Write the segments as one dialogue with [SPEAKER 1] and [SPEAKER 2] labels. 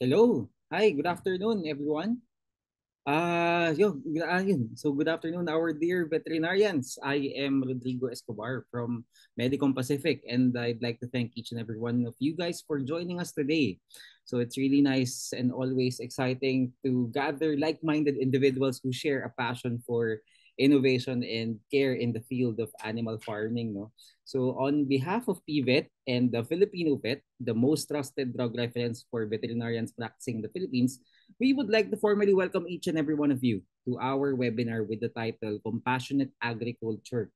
[SPEAKER 1] Hello. Hi, good afternoon, everyone. Yun. So good afternoon, our dear veterinarians. I am Rodrigo Escobar from Medicom Pacific, and I'd like to thank each and every one of you guys for joining us today. So it's really nice and always exciting to gather like-minded individuals who share a passion for innovation and care in the field of animal farming. No? So on behalf of PVET and the Filipino Vet, the most trusted drug reference for veterinarians practicing in the Philippines, we would like to formally welcome each and every one of you to our webinar with the title Compassionate Agriculture,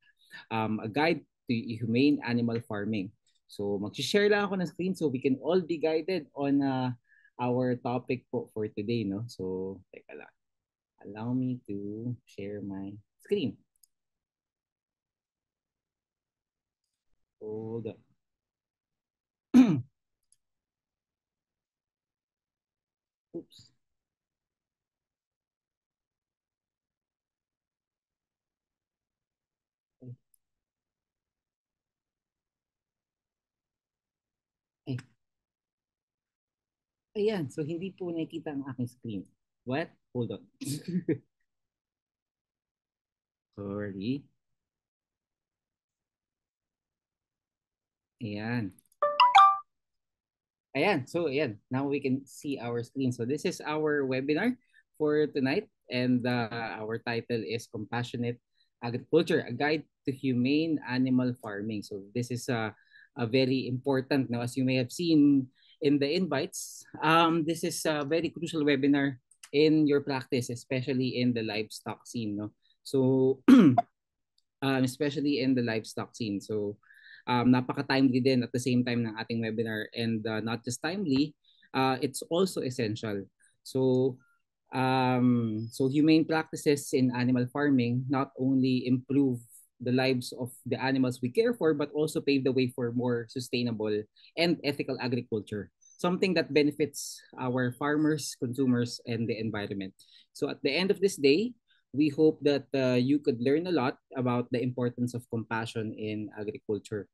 [SPEAKER 1] a guide to humane animal farming. So mag-share lang ako ng screen so we can all be guided on our topic po for today. No? So, teka lang. Allow me to share my screen. Hold on. Oops. Ay, ayan. So, hindi po nakikita ang aking screen. What? Hold on. Sorry. Ayan. Ayan, so ayan, now we can see our screen. So this is our webinar for tonight, and our title is Compassionate Agriculture, a guide to humane animal farming. So this is a very important, now as you may have seen in the invites, this is a very crucial webinar in your practice, especially in the livestock scene. No? So especially in the livestock scene. So napaka-timely din at the same time ng ating webinar, and not just timely, it's also essential. So humane practices in animal farming not only improve the lives of the animals we care for, but also pave the way for more sustainable and ethical agriculture, something that benefits our farmers, consumers, and the environment. So at the end of this day, we hope that you could learn a lot about the importance of compassion in agriculture.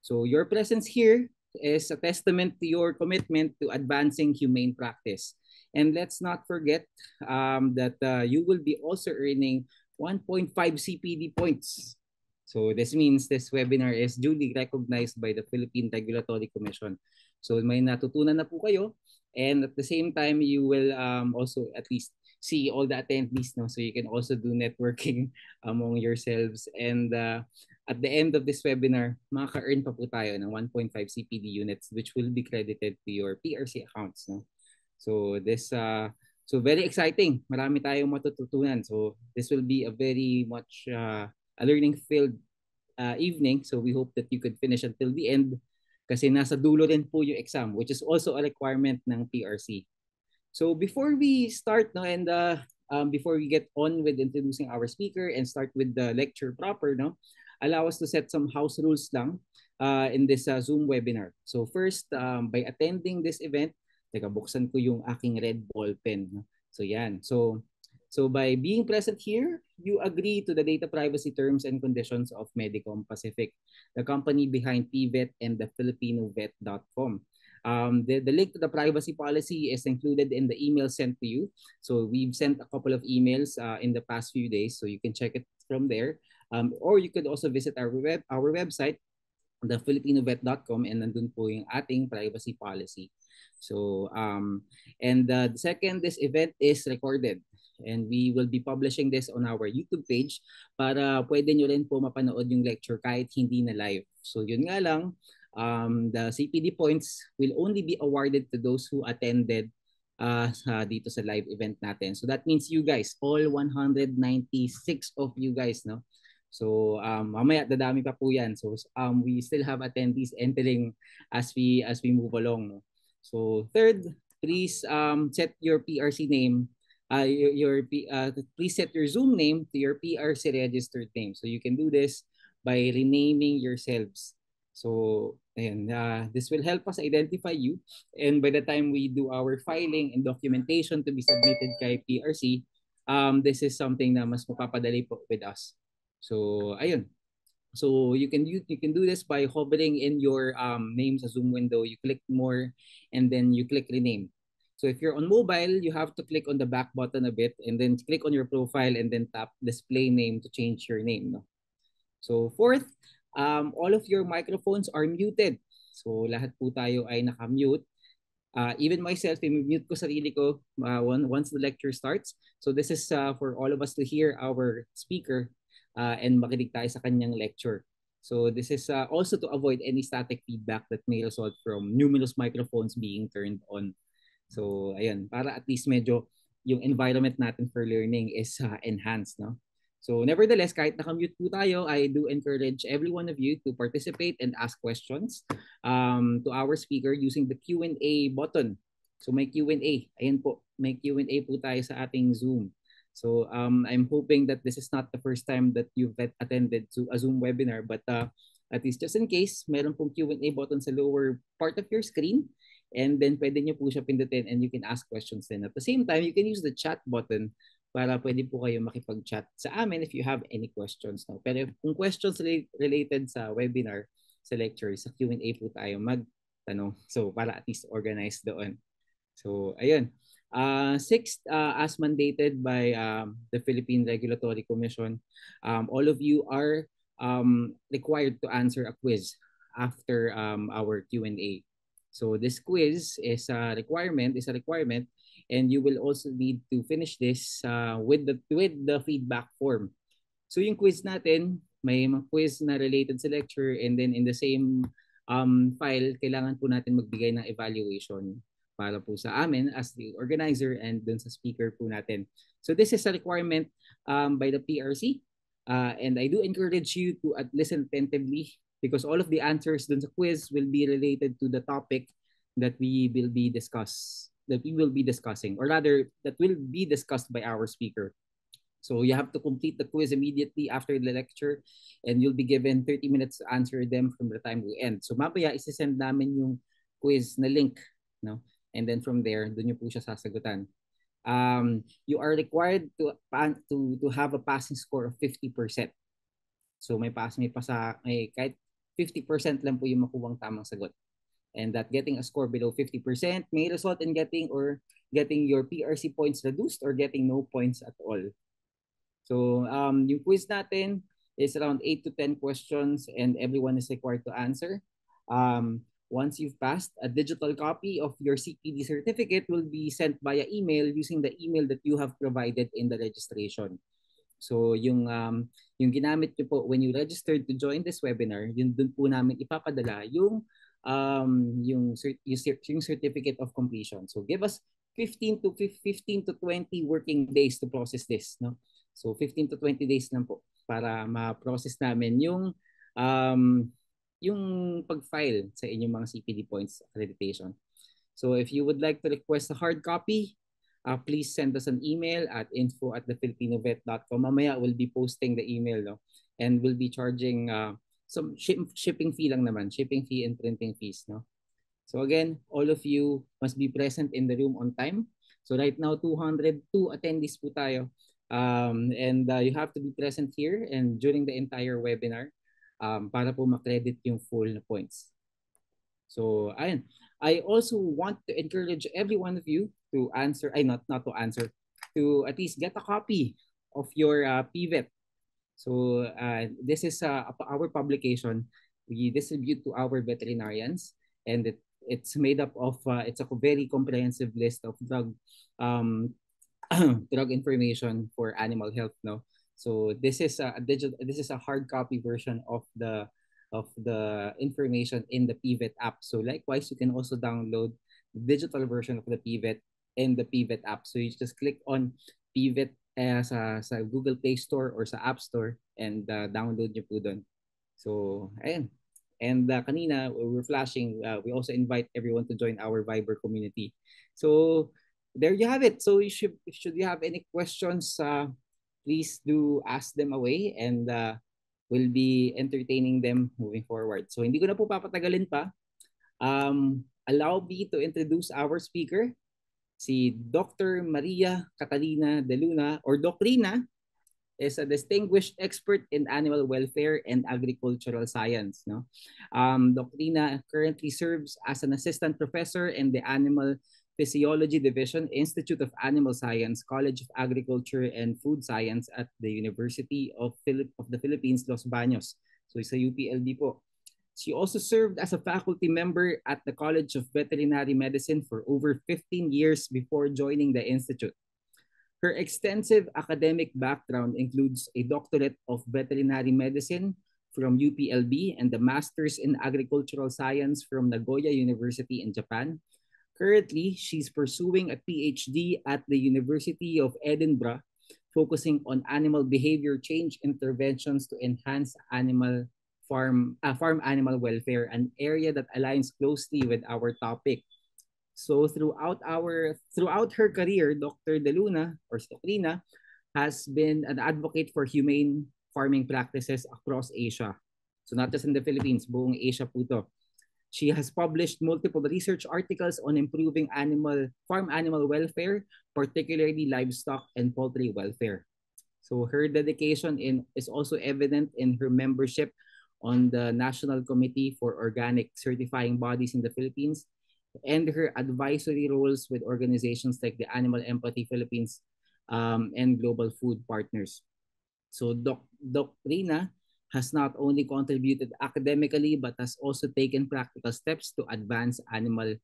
[SPEAKER 1] So your presence here is a testament to your commitment to advancing humane practice. And let's not forget that you will be also earning 1.5 CPD points. So this means this webinar is duly recognized by the Philippine Regulatory Commission. So may natutunan na po kayo, and at the same time you will also at least see all the attendees, no? So you can also do networking among yourselves, and at the end of this webinar, makaka-earn pa po tayo ng 1.5 CPD units which will be credited to your PRC accounts. No? So so very exciting. Marami tayong matututunan. So this will be a very much a learning filled evening. So we hope that you could finish until the end kasi nasa dulo rin po yung exam, which is also a requirement ng PRC. So before we start, no, and before we get on with introducing our speaker and start with the lecture proper, no, allow us to set some house rules lang in this Zoom webinar. So first, by attending this event, teka, buksan ko yung aking red ball pen. No? So yan. So by being present here, you agree to the data privacy terms and conditions of Medicom Pacific, the company behind PVET and the FilipinoVet.com. The link to the privacy policy is included in the email sent to you. So we've sent a couple of emails in the past few days, so you can check it from there. Or you could also visit our website, thefilipinovet.com, and nandun po yung ating privacy policy. So, and the second, this event is recorded. And we will be publishing this on our YouTube page para pwede nyo rin po mapanood yung lecture kahit hindi na live. So yun nga lang, the CPD points will only be awarded to those who attended dito sa live event natin. So that means you guys, all 196 of you guys, no? So mamaya dadami pa po yan. So we still have attendees entering as we move along, no? So third, please set your PRC name, please set your Zoom name to your PRC registered name. So you can do this by renaming yourselves. So ayan, this will help us identify you, and by the time we do our filing and documentation to be submitted kay PRC, this is something na mas mapapadali po with us. So ayun. So you can do this by hovering in your name sa Zoom window. You click more, and then you click rename. So if you're on mobile, you have to click on the back button a bit and then click on your profile and then tap display name to change your name. No? So fourth, all of your microphones are muted. So lahat po tayo ay naka-mute. Even myself, i-mute ko sarili ko once the lecture starts. So this is for all of us to hear our speaker and makinig tayo sa kanyang lecture. So this is also to avoid any static feedback that may result from numerous microphones being turned on. So ayun, para at least medyo yung environment natin for learning is enhanced, no? So nevertheless, kahit nakamute po tayo, I do encourage every one of you to participate and ask questions to our speaker using the Q&A button. So may Q&A. Ayan po, may Q&A po tayo sa ating Zoom. So I'm hoping that this is not the first time that you've attended to a Zoom webinar, but at least just in case, meron pong Q&A button sa lower part of your screen. And then pwede nyo po siya pindutin and you can ask questions then. At the same time, you can use the chat button para pwede po kayo makipag-chat sa amin if you have any questions. No? Pero kung questions related sa webinar, sa lecture, sa Q&A po tayo magtanong. So para at least organized doon. So ayun. Sixth, as mandated by the Philippine Regulatory Commission, all of you are required to answer a quiz after our Q&A. So this quiz is a requirement, and you will also need to finish this with the feedback form. So yung quiz natin, may mga quiz na related sa lecture, and then in the same file, kailangan po natin magbigay ng evaluation para po sa amin as the organizer and dun sa speaker po natin. So this is a requirement by the PRC, and I do encourage you to listen attentively because all of the answers dun sa quiz will be related to the topic that we will be discussing, or rather that will be discussed by our speaker. So you have to complete the quiz immediately after the lecture and you'll be given 30 minutes to answer them from the time we end. So mamaya isisend namin yung quiz na link, no? And then from there, doon nyo po siya sasagutan. You are required to have a passing score of 50%. So may kahit 50% lang po yung makuwang tamang sagot. And that getting a score below 50% may result in getting your PRC points reduced or getting no points at all. So yung quiz natin is around 8 to 10 questions and everyone is required to answer. Once you've passed, a digital copy of your CPD certificate will be sent via email using the email that you have provided in the registration. So yung ginamit nyo po when you registered to join this webinar, yun dun po namin ipapadala yung certificate of completion. So give us 15 to 20 working days to process this, no? So 15 to 20 days lang po para ma-process namin yung pag-file sa inyong mga CPD points accreditation. So if you would like to request a hard copy, please send us an email at info@thefilipinovet.com. Mamaya we'll be posting the email, no? And we'll be charging some shipping fee lang naman, shipping fee and printing fees, no? So again, all of you must be present in the room on time. So right now 202 attendees po tayo. And you have to be present here and during the entire webinar para po makredit yung full na points. So ayun. I also want to encourage every one of you to answer, to at least get a copy of your PVET. So this is our publication. We distribute to our veterinarians, and it's made up of it's a very comprehensive list of drug drug information for animal health. No, so this is a hard copy version of the information in the PVET app. So likewise, you can also download the digital version of the PVET in the PVET app. So you just click on PVET sa Google Play Store or sa App Store and download nyo po doon. So ayun. And kanina we're flashing, we also invite everyone to join our Viber community. So there you have it. So should you have any questions, please do ask them away and we'll be entertaining them moving forward. So hindi ko na po papatagalin pa. Allow me to introduce our speaker, si Dr. Maria Catalina De Luna, or Doc Rina, is a distinguished expert in animal welfare and agricultural science. No? Doc Rina currently serves as an assistant professor in the Animal Physiology Division, Institute of Animal Science, College of Agriculture and Food Science at the University of the Philippines, Los Baños. So sa UPLB po. She also served as a faculty member at the College of Veterinary Medicine for over 15 years before joining the institute. Her extensive academic background includes a doctorate of veterinary medicine from UPLB and the Masters in Agricultural Science from Nagoya University in Japan. Currently, she's pursuing a PhD at the University of Edinburgh, focusing on animal behavior change interventions to enhance farm animal welfare, an area that aligns closely with our topic. So throughout her career, Dr. De Luna or Stocrina has been an advocate for humane farming practices across Asia. So not just in the Philippines, buong Asia po to. She has published multiple research articles on improving farm animal welfare, particularly livestock and poultry welfare. So her dedication is also evident in her membership on the National Committee for Organic Certifying Bodies in the Philippines and her advisory roles with organizations like the Animal Empathy Philippines and Global Food Partners. So Doc Rina has not only contributed academically but has also taken practical steps to advance animal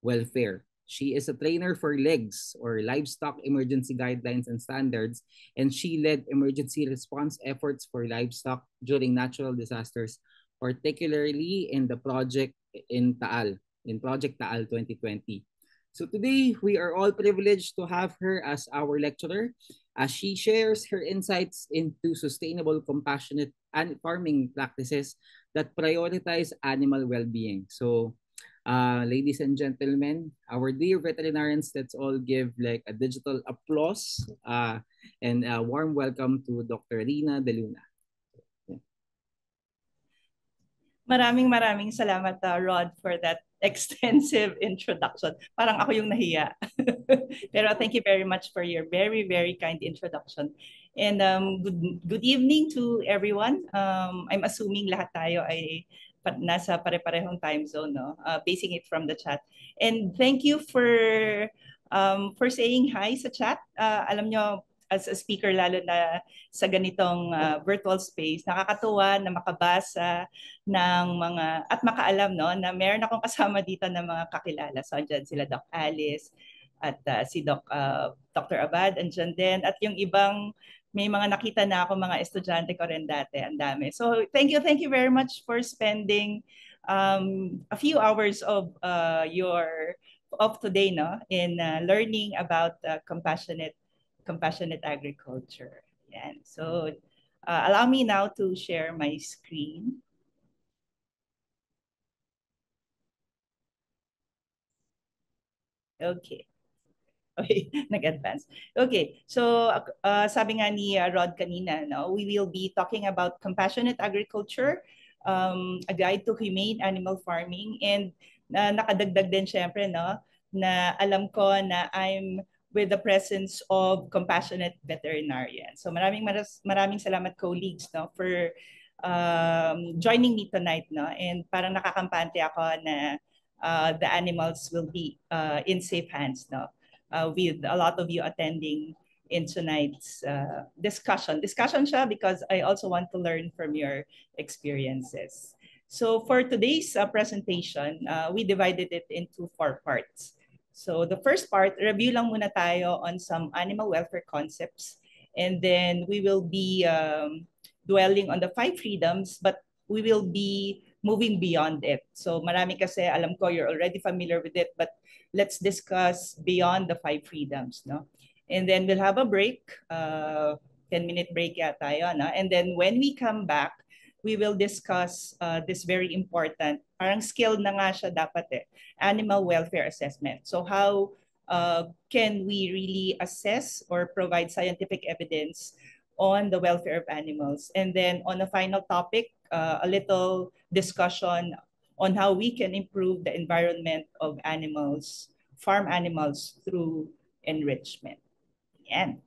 [SPEAKER 1] welfare. She is a trainer for LEGS or Livestock Emergency Guidelines and Standards, and she led emergency response efforts for livestock during natural disasters, particularly in the project in Project Taal 2020. So today, we are all privileged to have her as our lecturer as she shares her insights into sustainable, compassionate farming practices that prioritize animal well-being. So, ladies and gentlemen, our dear veterinarians, let's all give like a digital applause and a warm welcome to Dr. Rina De Luna.
[SPEAKER 2] Maraming salamat, Rod, for that extensive introduction. Parang ako yung nahiya. Pero thank you very much for your very, very kind introduction. And good evening to everyone. I'm assuming lahat tayo ay nasa pare-parehong time zone, no? Basing it from the chat. And thank you for saying hi sa chat. Alam nyo, as a speaker, lalo na sa ganitong virtual space, nakakatuwa na makabasa ng mga, at makaalam, no, na meron akong kasama dito ng mga kakilala. So, andyan sila Doc Alice at si Dr. Abad, andyan din. At yung ibang, may mga nakita na ako, mga estudyante ko rin dati, ang dami. So, thank you very much for spending a few hours of today, no, in learning about compassionate agriculture. Yan. So allow me now to share my screen. Okay. Okay, nag-advance. Okay, so sabi nga ni Rod kanina, no, we will be talking about compassionate agriculture, a guide to humane animal farming, and nakadagdag din syempre, no, na alam ko na I'm with the presence of compassionate veterinarians. So maraming salamat colleagues, no, for joining me tonight, no, and parang nakakampante ako na the animals will be in safe hands, no, with a lot of you attending in tonight's discussion. Discussion siya because I also want to learn from your experiences. So for today's presentation, we divided it into 4 parts. So the first part, review lang muna tayo on some animal welfare concepts. And then we will be dwelling on the 5 freedoms, but we will be moving beyond it. So marami kasi, alam ko you're already familiar with it, but let's discuss beyond the 5 freedoms, no? And then we'll have a break, 10-minute break yata yun, no? And then when we come back, we will discuss this very important, parang skill na nga siya dapat animal welfare assessment. So how can we really assess or provide scientific evidence on the welfare of animals? And then on the final topic, a little discussion on how we can improve the environment of animals, farm animals, through enrichment. Yan.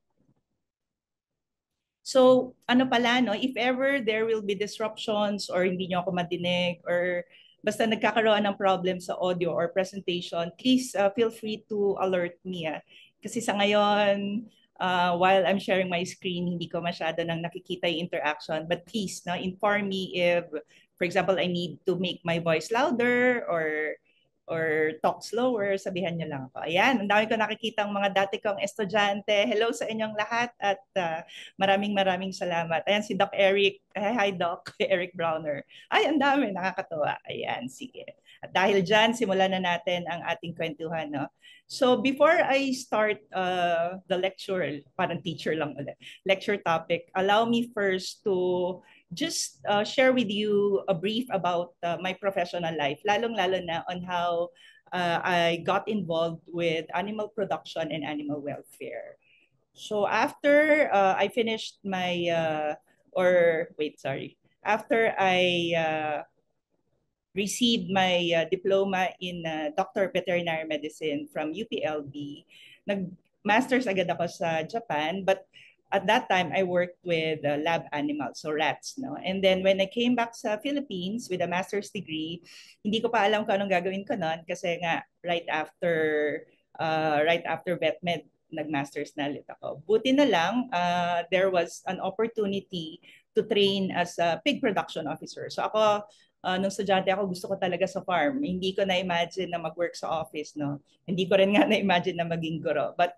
[SPEAKER 2] So, ano pala, no? If ever there will be disruptions or hindi nyo ako madinig or basta nagkakaroon ng problem sa audio or presentation, please feel free to alert me. Kasi sa ngayon, while I'm sharing my screen, hindi ko masyado nang nakikita yung interaction. But please, inform me if, for example, I need to make my voice louder or talk slower, sabihan niyo lang ako. Ayan, ang dami ko nakikitang mga dati kong estudyante. Hello sa inyong lahat at maraming salamat. Ayan si Doc Eric. Hi Doc, Eric Browner. Ay, ang dami, nakakatuwa. Ayan, sige. At dahil dyan, simulan na natin ang ating kwentuhan. No? So before I start the lecture, parang teacher lang ulit, lecture topic, allow me first to just share with you a brief about my professional life, lalong-lalo na on how I got involved with animal production and animal welfare. So after I finished my, after I received my diploma in Doctor of Veterinary Medicine from UPLB, nag-masters agad ako sa Japan, but at that time, I worked with lab animals, so rats. No? And then when I came back sa Philippines with a master's degree, hindi ko pa alam kung anong gagawin ko noon kasi nga right after VetMed, nag-masters na ulit ako. Buti na lang, there was an opportunity to train as a pig production officer. So ako, nung estudyante ako, gusto ko talaga sa farm. Hindi ko na-imagine na mag-work sa office. No? Hindi ko rin nga na-imagine na maging guro. But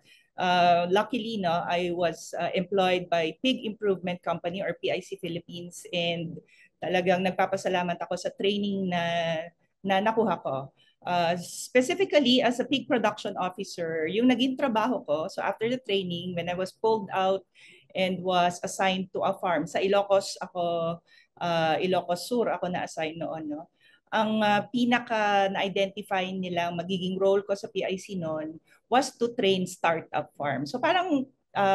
[SPEAKER 2] luckily, I was employed by Pig Improvement Company or PIC Philippines, and talagang nagpapasalamat ako sa training na nakuha ko. Specifically, as a pig production officer, yung naging trabaho ko, so after the training, when I was pulled out and was assigned to a farm, sa Ilocos ako, Ilocos Sur ako na-assign noon, no? Ang pinaka na-identify nilang magiging role ko sa PIC noon was to train startup farm. So parang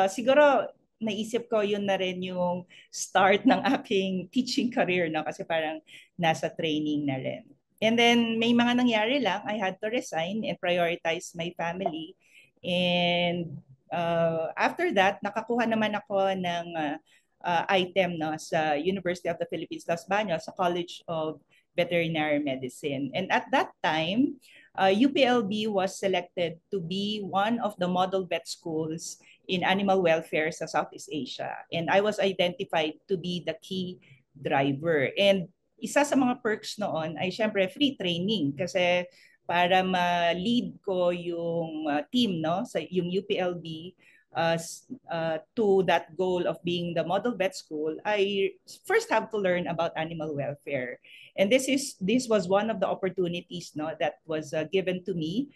[SPEAKER 2] siguro naisip ko yun na rin yung start ng aking teaching career, no? Kasi parang nasa training na rin. And then may mga nangyari lang, I had to resign and prioritize my family. And after that, nakakuha naman ako ng item, no, sa University of the Philippines, Los Baños, sa College of Veterinary Medicine. And at that time, UPLB was selected to be one of the model vet schools in animal welfare sa Southeast Asia. And I was identified to be the key driver. And isa sa mga perks noon ay syempre free training kasi para ma-lead ko yung team, no, sa yung UPLB to that goal of being the model vet school, I first have to learn about animal welfare. And this was one of the opportunities, no, that was given to me.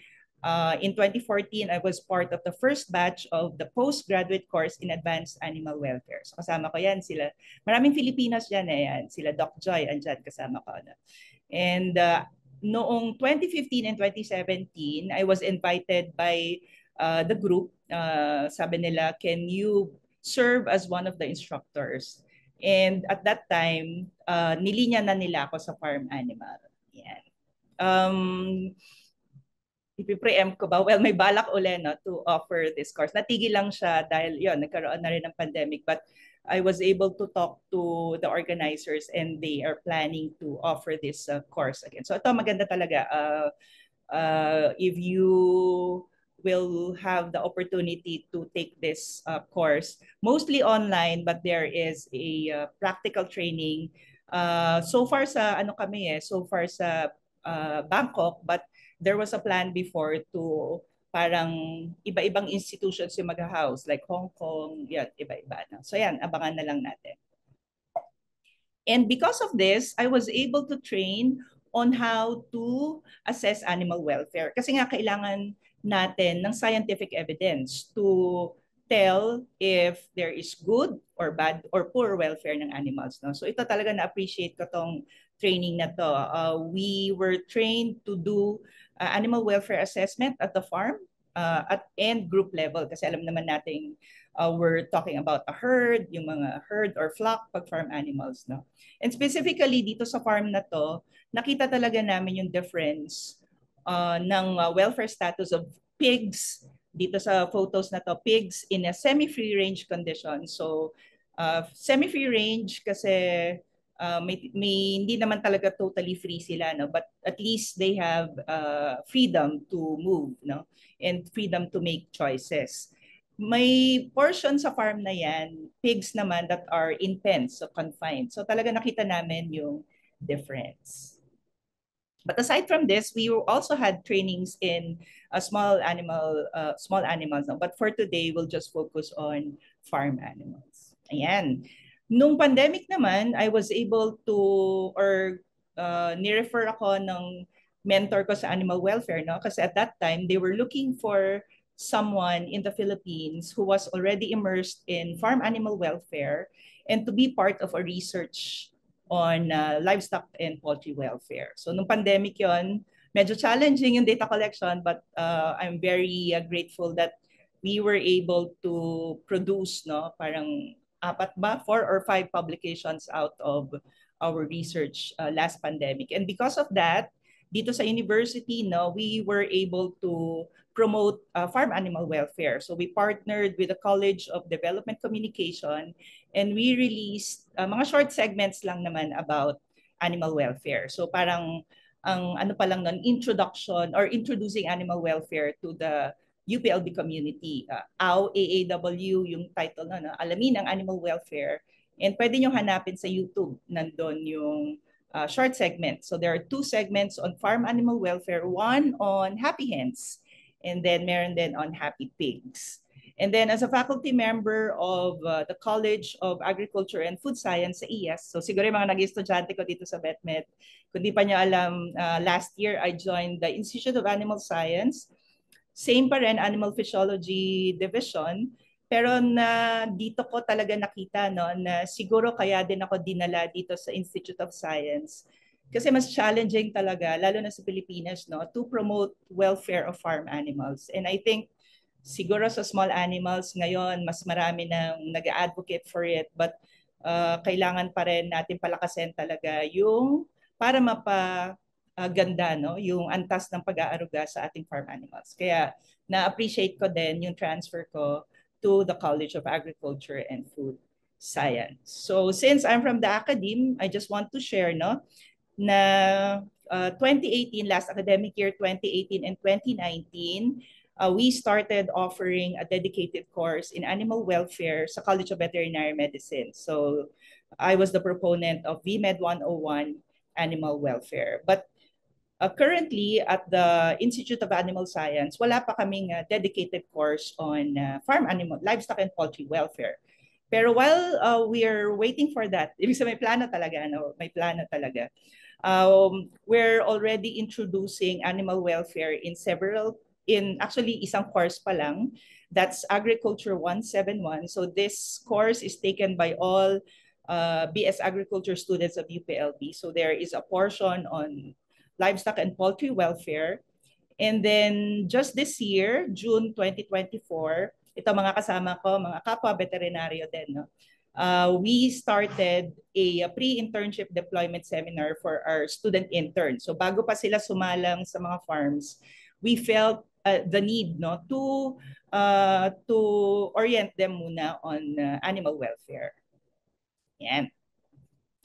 [SPEAKER 2] In 2014, I was part of the first batch of the postgraduate course in advanced animal welfare. So kasama ko yan sila. Maraming Filipinos dyan yan. Sila Doc Joy, andyan kasama ko. No? And noong 2015 and 2017, I was invited by the group. Sabi nila, can you serve as one of the instructors? And at that time, nilinya na nila ako sa farm animal. Yan. Ipi-preempt ko ba? Well, may balak uli, no, to offer this course. Natigil lang siya dahil yun, nagkaroon na rin ng pandemic. But I was able to talk to the organizers and they are planning to offer this course again. So ito maganda talaga. If you will have the opportunity to take this course, mostly online, but there is a practical training. So far sa Bangkok, but there was a plan before to parang iba-ibang institutions yung mag-house, like Hong Kong, yan, iba-iba. No? So yan, abangan na lang natin. And because of this, I was able to train on how to assess animal welfare. Kasi nga kailangan natin ng scientific evidence to tell if there is good or bad or poor welfare ng animals. No? So ito talaga na-appreciate ko tong training na to. We were trained to do animal welfare assessment at the farm and group level. Kasi alam naman natin we're talking about a herd, yung mga herd or flock pag farm animals. No? And specifically dito sa farm na to, nakita talaga namin yung difference ng welfare status of pigs dito sa photos na to, pigs in a semi-free range condition. So semi-free range kasi hindi naman talaga totally free sila, no? But at least they have freedom to move, no? And freedom to make choices. May portion sa farm na yan, pigs naman that are in pens, so confined. So talaga nakita namin yung difference. But aside from this, we also had trainings in small animals. No? But for today, we'll just focus on farm animals. Ayan. Nung pandemic naman, I was able to, or ni-refer ako ng mentor ko sa animal welfare, no? Kasi at that time, they were looking for someone in the Philippines who was already immersed in farm animal welfare and to be part of a research on livestock and poultry welfare. So nung pandemic yon, medyo challenging yung data collection, but I'm very grateful that we were able to produce, no, parang 4 or 5 publications out of our research last pandemic. And because of that, dito sa university, no, we were able to promote farm animal welfare. So we partnered with the College of Development Communication and we released mga short segments lang naman about animal welfare. So parang ang ano pa lang nun, introduction or introducing animal welfare to the UPLB community. AAW yung title na, no? Alamin ang animal welfare. And pwede nyo hanapin sa YouTube, nandun yung short segment. So there are 2 segments on farm animal welfare, one on happy hens, and then meron din on happy pigs. And then as a faculty member of the College of Agriculture and Food Science sa IES, so siguro yung mga nag-estudyante ko dito sa BetMed, kung di pa nyo alam, last year I joined the Institute of Animal Science. Same pa rin, Animal Physiology Division. Pero na dito ko talaga nakita, no, na siguro kaya din ako dinala dito sa Institute of Science. Kasi mas challenging talaga, lalo na sa Pilipinas, no, to promote welfare of farm animals. And I think siguro sa small animals ngayon, mas marami nang nag-advocate for it. But kailangan pa rin natin palakasin talaga yung para ganda, no, yung antas ng pag-aaruga sa ating farm animals. Kaya na-appreciate ko din yung transfer ko to the College of Agriculture and Food Science. So since I'm from the academe, I just want to share, no, na 2018, last academic year, 2018 and 2019, we started offering a dedicated course in animal welfare sa College of Veterinary Medicine. So I was the proponent of VMed 101 animal welfare. But currently at the Institute of Animal Science, wala pa kaming dedicated course on farm animal, livestock and poultry welfare. Pero while we are waiting for that, ibig sabihin may plano talaga, no? May plano talaga. We're already introducing animal welfare in actually isang course pa lang. That's Agriculture 171. So this course is taken by all BS Agriculture students of UPLB. So there is a portion on livestock and poultry welfare. And then just this year, June 2024, ito mga kasama ko, mga kapwa veterinaryo din, no? We started a pre-internship deployment seminar for our student interns. So bago pa sila sumalang sa mga farms, we felt the need, no, to orient them muna on animal welfare. Yan.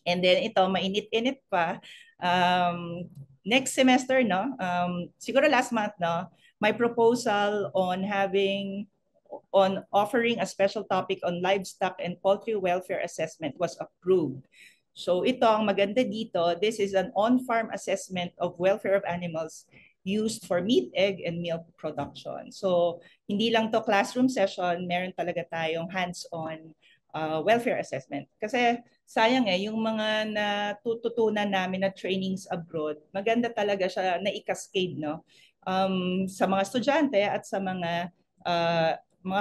[SPEAKER 2] And then ito, mainit-init pa. Next semester, no, siguro last month, no, my proposal on offering a special topic on livestock and poultry welfare assessment was approved. So ito ang maganda dito, this is an on-farm assessment of welfare of animals used for meat, egg, and milk production. So hindi lang to classroom session, meron talaga tayong hands-on welfare assessment. Kasi sayang yung mga natututunan namin na trainings abroad, maganda talaga siya na i-cascade, no? Sa mga estudyante at sa mga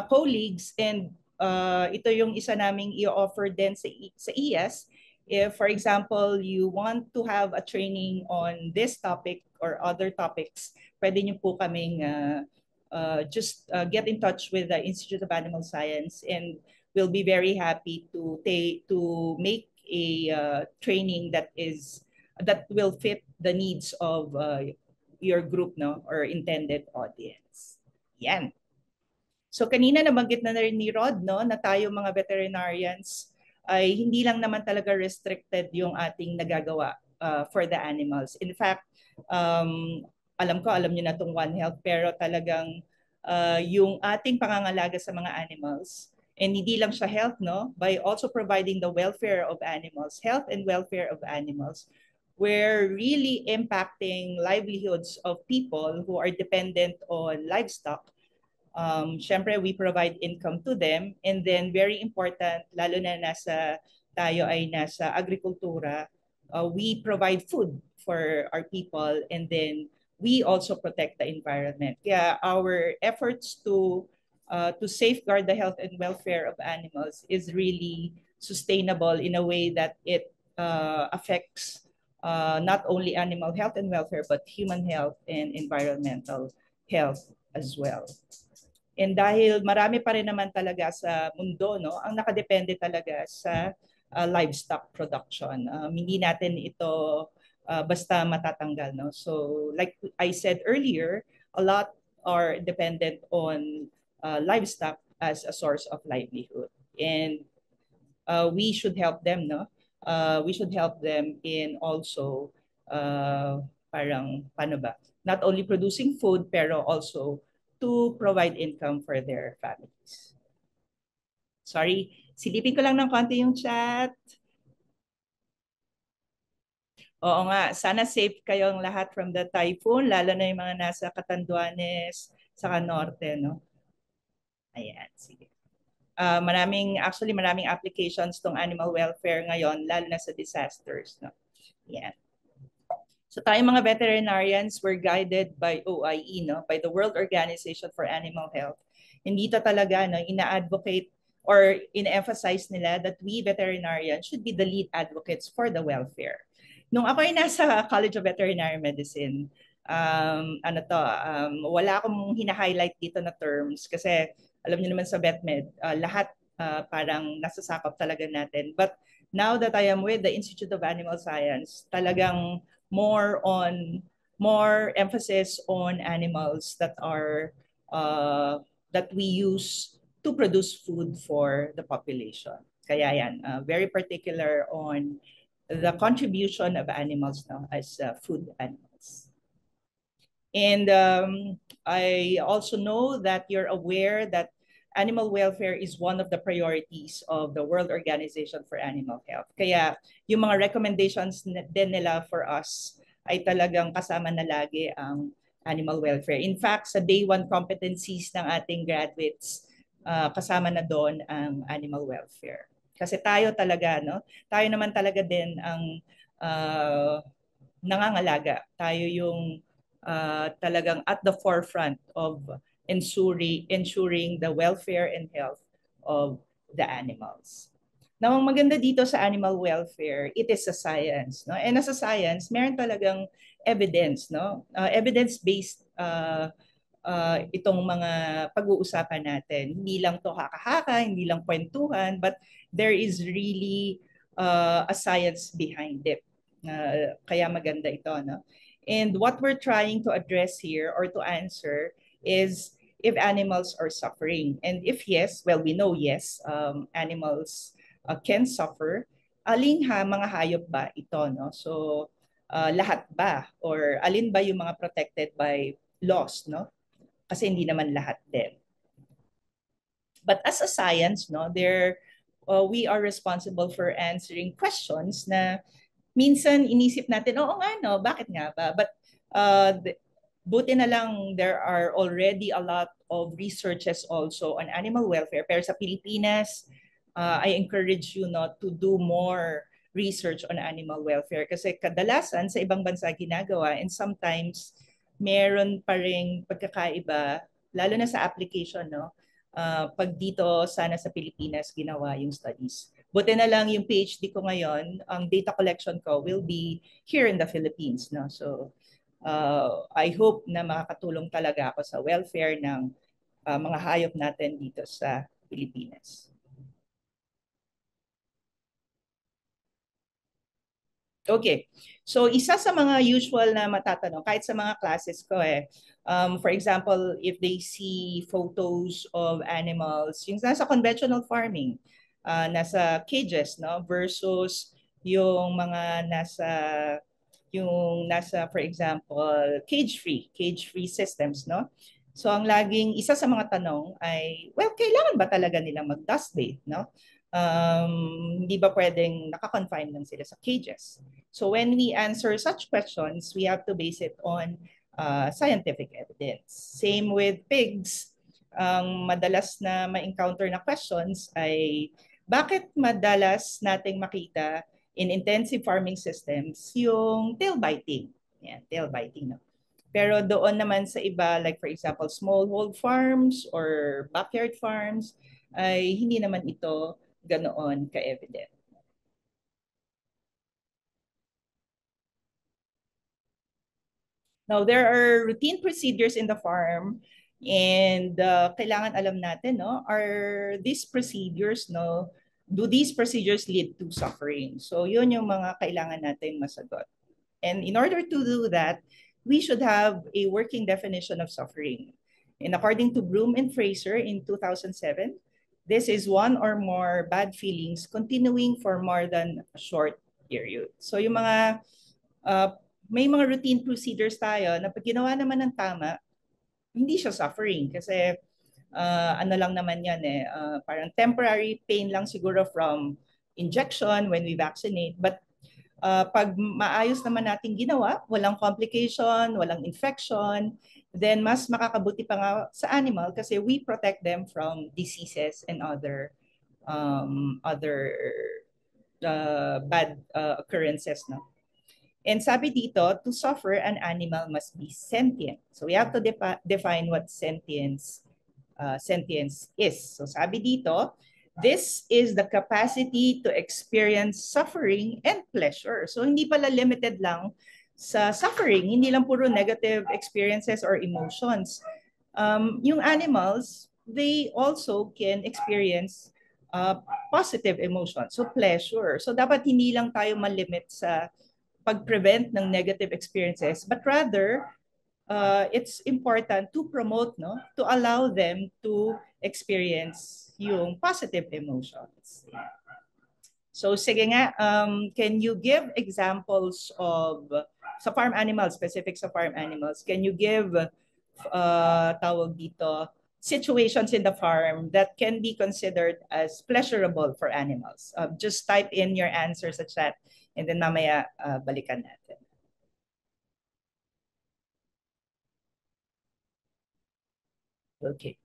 [SPEAKER 2] colleagues, and ito yung isa naming i-offer din sa IES. If, for example, you want to have a training on this topic or other topics, pwede nyo po kaming just get in touch with the Institute of Animal Science, and we'll be very happy to make a training that will fit the needs of your group, no, or intended audience. Yan. So kanina nabanggit na rin ni Rod, no, na tayo mga veterinarians, ay hindi lang naman talaga restricted yung ating nagagawa for the animals. In fact, alam niyo na itong One Health, pero talagang yung ating pangangalaga sa mga animals, and hindi lang siya health, no? By also providing the welfare of animals, health and welfare of animals, we're really impacting livelihoods of people who are dependent on livestock. Syempre, we provide income to them. And then very important, lalo na tayo ay nasa agrikultura, we provide food for our people, and then we also protect the environment. Kaya our efforts to safeguard the health and welfare of animals is really sustainable in a way that it affects not only animal health and welfare, but human health and environmental health as well. And dahil marami pa rin naman talaga sa mundo, no, ang nakadepende talaga sa livestock production. Hindi natin ito basta matatanggal. No? So like I said earlier, a lot are dependent on livestock as a source of livelihood. And we should help them, no? We should help them in also parang paano ba? Not only producing food pero also to provide income for their families. Sorry, silipin ko lang ng konti yung chat. Oo nga, sana safe kayong lahat from the typhoon, lalo na yung mga nasa Catanduanes, sa norte, no? Ayan, sige. Maraming applications tong animal welfare ngayon, lalo na sa disasters, no? Ayan. So tayong mga veterinarians were guided by OIE, no, by the World Organization for Animal Health. Hindi to talaga, no, ina-advocate or ina-emphasize nila that we veterinarians should be the lead advocates for the welfare. Nung ako ay nasa College of Veterinary Medicine, wala akong hina-highlight dito na terms kasi alam niyo naman sa VetMed, lahat parang nasasakop talaga natin. But now that I am with the Institute of Animal Science, talagang more emphasis on animals that are that we use to produce food for the population. Kaya yan, very particular on the contribution of animals now as food animals. And I also know that you're aware that animal welfare is one of the priorities of the World Organization for Animal Health. Kaya yung mga recommendations din nila for us ay talagang kasama na lagi ang animal welfare. In fact, sa day one competencies ng ating graduates, kasama na doon ang animal welfare. Kasi tayo talaga, no? Tayo naman talaga din ang nangangalaga. Tayo yung talagang at the forefront of ensuring the welfare and health of the animals. Now, ang maganda dito sa animal welfare, it is a science, no? And as a science, meron talagang evidence, no? Evidence-based itong mga pag-uusapan natin. Hindi lang to haka-haka, hindi lang kwentuhan, but there is really a science behind it. Kaya maganda ito, no? And what we're trying to address here or to answer is if animals are suffering. And if yes, well, we know yes, animals can suffer. Alin mga hayop ba ito, no? So, lahat ba? Or alin ba yung mga protected by laws, no? Kasi hindi naman lahat din. But as a science, no, we are responsible for answering questions na minsan inisip natin, oo nga, no, bakit nga ba? But buti na lang there are already a lot of researches also on animal welfare. Pero sa Pilipinas, I encourage you not to do more research on animal welfare kasi kadalasan sa ibang bansa ginagawa and sometimes meron pa ring pagkakaiba, lalo na sa application, no? Pag dito sana sa Pilipinas ginawa yung studies. Buti na lang yung PhD ko ngayon, ang data collection ko will be here in the Philippines, no? So I hope na makakatulong talaga ako sa welfare ng mga hayop natin dito sa Pilipinas. Okay. So isa sa mga usual na matatanong kahit sa mga classes ko for example, if they see photos of animals, yung nasa conventional farming, nasa cages, no, versus yung mga nasa for example cage-free systems, no. So ang laging isa sa mga tanong ay, well, kailangan ba talaga nilang mag-dust bathe, no? Hindi ba pwedeng naka-confine lang sila sa cages? So when we answer such questions, we have to base it on scientific evidence. Same with pigs. Ang madalas na ma-encounter na questions ay bakit madalas nating makita in intensive farming systems yung tail biting. Yan, tail biting. No? Pero doon naman sa iba, like for example, smallhold farms or backyard farms, ay hindi naman ito ganoon ka-evident. Now, there are routine procedures in the farm and kailangan alam natin, no, are these procedures, no, do these procedures lead to suffering? So, yun yung mga kailangan natin masagot. And in order to do that, we should have a working definition of suffering. And according to Bloom and Fraser in 2007, this is one or more bad feelings continuing for more than a short period. So yung mga may mga routine procedures tayo na pag ginawa naman ng tama, hindi siya suffering kasi ano lang naman yan parang temporary pain lang siguro from injection when we vaccinate. But pag maayos naman natin ginawa, walang complication, walang infection, then mas makakabuti pa nga sa animal kasi we protect them from diseases and other bad occurrences. No? And sabi dito, to suffer, an animal must be sentient. So we have to define what sentience is. So sabi dito, this is the capacity to experience suffering and pleasure. So hindi pala limited lang sa suffering, hindi lang puro negative experiences or emotions. Yung animals, they also can experience positive emotions, so pleasure. So dapat hindi lang tayo malimit sa pag-prevent ng negative experiences, but rather it's important to promote, no, to allow them to experience yung positive emotions. So sige nga, can you give examples of sa farm animals, specific sa farm animals, can you give tawag dito, situations in the farm that can be considered as pleasurable for animals? Just type in your answer sa chat and then mamaya balikan natin. Okay.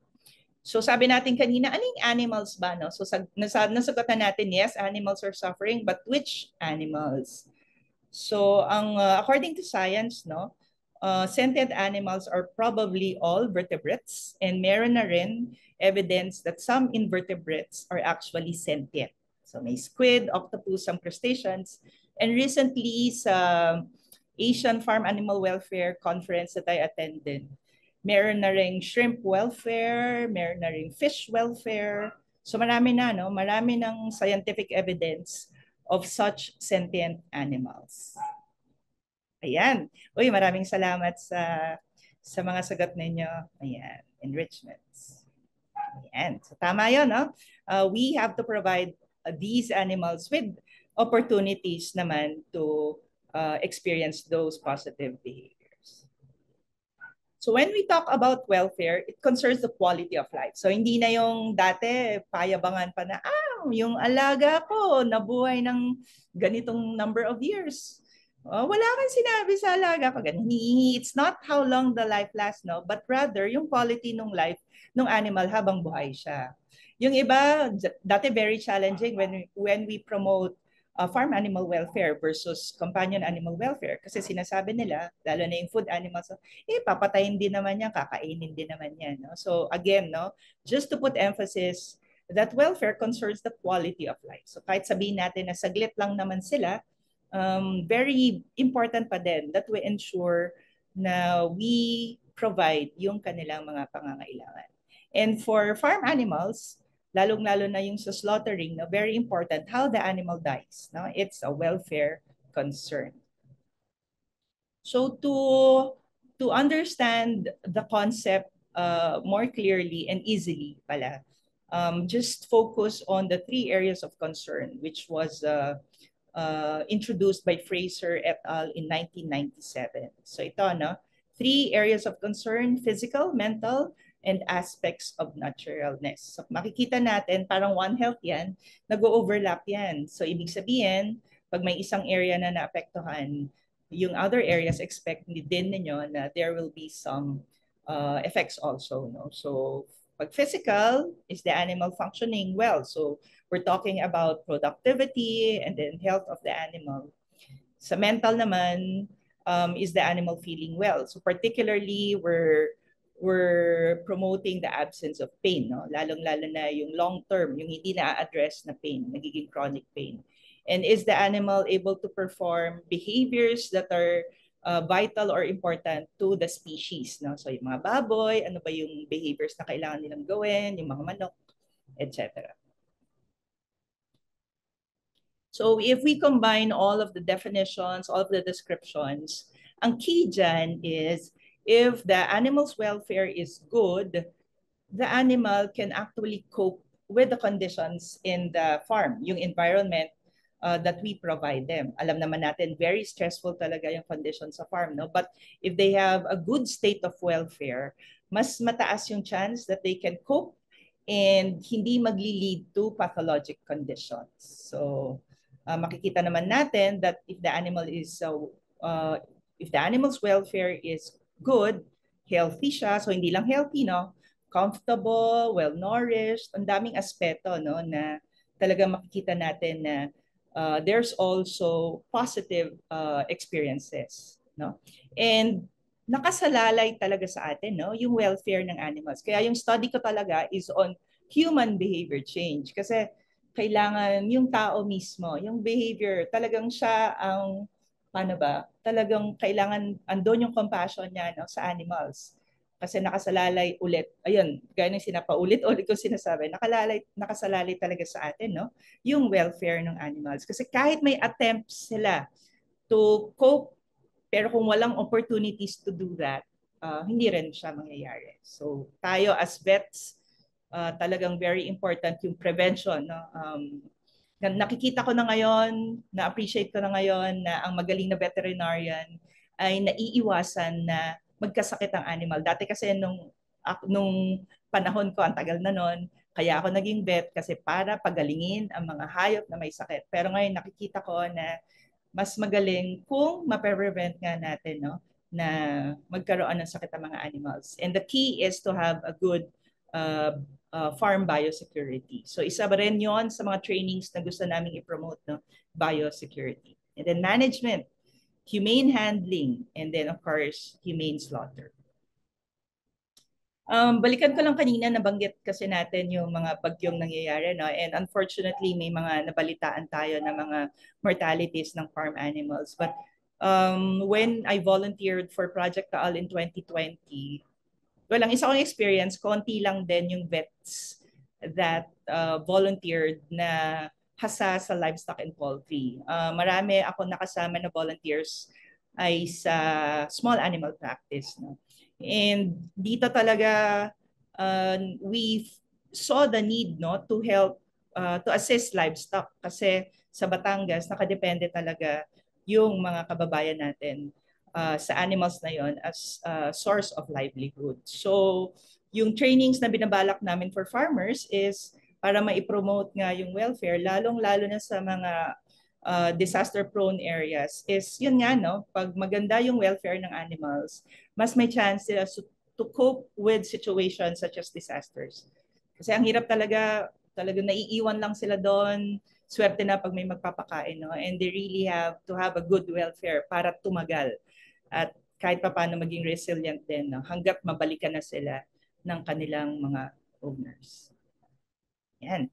[SPEAKER 2] So sabi natin kanina, anong animals ba? No? So nasagot na natin, yes, animals are suffering, but which animals? So according to science, no, sentient animals are probably all vertebrates, and meron na rin evidence that some invertebrates are actually sentient. So may squid, octopus, some crustaceans. And recently sa Asian Farm Animal Welfare Conference that I attended, meron na ring shrimp welfare, meron na ring fish welfare. So marami na, no? Marami ng scientific evidence of such sentient animals. Ayan. Uy, maraming salamat sa mga sagot ninyo. Ayan, enrichments. Ayan. So tama yun, no? We have to provide these animals with opportunities naman to experience those positive behaviors. So when we talk about welfare, it concerns the quality of life. So hindi na yung dati, payabangan pa na, yung alaga ko nabuhay ng ganitong number of years. Wala kang sinabi sa alaga ko. It's not how long the life lasts, no? But rather, yung quality ng life ng animal habang buhay siya. Yung iba, dati very challenging when we promote farm animal welfare versus companion animal welfare. Kasi sinasabi nila, lalo na yung food animals, papatayin din naman yan, kakainin din naman yan. No? So again, no, just to put emphasis that welfare concerns the quality of life. So kahit sabihin natin na saglit lang naman sila, very important pa din that we ensure na we provide yung kanilang mga pangangailangan. And for farm animals, lalong-lalo na yung sa slaughtering, no, very important how the animal dies. No? It's a welfare concern. So to understand the concept more clearly and easily pala, just focus on the 3 areas of concern, which was introduced by Fraser et al. In 1997. So ito, no? 3 areas of concern: physical, mental, and aspects of naturalness. So makikita natin, parang One Health yan, nag-overlap yan. So ibig sabihin, pag may isang area na naapektuhan, yung other areas expect din ninyo na there will be some effects also. No? So pag physical, is the animal functioning well? So we're talking about productivity and then health of the animal. Sa mental naman, is the animal feeling well? So particularly, we're promoting the absence of pain, no? Lalong-lalo na yung long-term, yung hindi na-address na pain, nagiging chronic pain. And is the animal able to perform behaviors that are vital or important to the species, no? So yung mga baboy, ano ba yung behaviors na kailangan nilang gawin, yung mga manok, etc. So if we combine all of the definitions, all of the descriptions, ang key dyan is if the animal's welfare is good, the animal can actually cope with the conditions in the farm, yung environment that we provide them. Alam naman natin, very stressful talaga yung conditions sa farm, no? But if they have a good state of welfare, mas mataas yung chance that they can cope and hindi magli-lead to pathologic conditions. So makikita naman natin that if the animal's welfare is good, healthy siya, so hindi lang healthy, no? Comfortable, well-nourished, ang daming aspeto, no, na talaga makikita natin na there's also positive experiences, no? And nakasalalay talaga sa atin, no, yung welfare ng animals. Kaya yung study ko talaga is on human behavior change. Kasi kailangan yung tao mismo, yung behavior, talagang siya ang, paano ba, talagang kailangan, andon yung compassion niya, no, sa animals. Kasi nakasalalay ulit, ayun, gaya ng sinapaulit-ulit ko sinasabi, nakasalalay talaga sa atin, no, yung welfare ng animals. Kasi kahit may attempts sila to cope, pero kung walang opportunities to do that, hindi rin siya mangyayari. So tayo as vets, talagang very important yung prevention. No? Nakikita ko na ngayon, na-appreciate ko na ngayon na ang magaling na veterinarian ay naiiwasan na magkasakit ang animal. Dati kasi nung panahon ko, ang tagal na nun, kaya ako naging vet kasi para pagalingin ang mga hayop na may sakit. Pero ngayon nakikita ko na mas magaling kung ma-prevent nga natin, no, na magkaroon ng sakit ang mga animals. And the key is to have a good farm biosecurity. So isa ba rin yon sa mga trainings na gusto namin i-promote, no, biosecurity. And then management, humane handling, and then of course, humane slaughter. Balikan ko lang kanina, nabanggit kasi natin yung mga bagyong nangyayari, no? And unfortunately, may mga nabalitaan tayo na mga mortalities ng farm animals. But when I volunteered for Project Taal in 2020, walang isa kong experience, konti lang din yung vets that volunteered na hasa sa livestock and poultry. Marami ako nakasama na volunteers ay sa small animal practice, no? And dito talaga we saw the need, no, to help to assist livestock kasi sa Batangas nakadepende talaga yung mga kababayan natin sa animals na yon as source of livelihood. So yung trainings na binabalak namin for farmers is para ma-promote nga yung welfare, lalong-lalo na sa mga disaster-prone areas, is yun nga, no, pag maganda yung welfare ng animals, mas may chance sila to cope with situations such as disasters. Kasi ang hirap talaga naiiwan lang sila doon, swerte na pag may magpapakain, no? And they really have to have a good welfare para tumagal at kahit pa paano maging resilient din, no? Hanggat mabalikan na sila ng kanilang mga owners. Yan.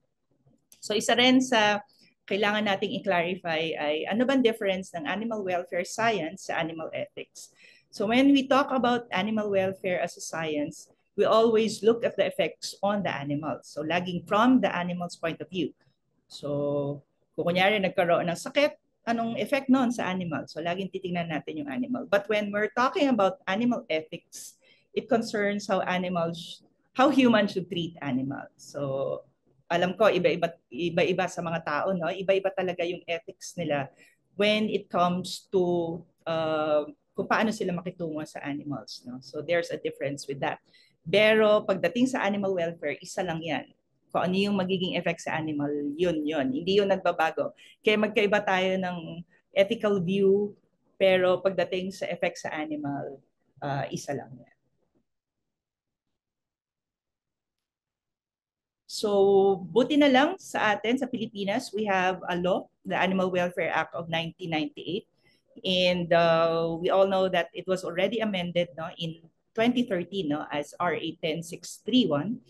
[SPEAKER 2] So isa rin sa kailangan nating i-clarify ay ano bang difference ng animal welfare science sa animal ethics. So when we talk about animal welfare as a science, we always look at the effects on the animals. So laging from the animal's point of view. So kung kunyari nagkaroon ng sakit, anong effect noon sa animal? So laging titingnan natin yung animal. But when we're talking about animal ethics, it concerns how animals how humans should treat animals. So alam ko iba-iba sa mga tao, no? Iba-iba talaga yung ethics nila when it comes to kung paano sila makitungo sa animals, no? So there's a difference with that. Pero pagdating sa animal welfare, isa lang 'yan. Kung ano yung magiging effect sa animal, yun. Hindi yun nagbabago. Kaya magkaiba tayo ng ethical view, pero pagdating sa effect sa animal, isa lang yan. So, buti na lang sa atin, sa Pilipinas, we have a law, the Animal Welfare Act of 1998. And we all know that it was already amended, no, in 2013, no, as RA 10631.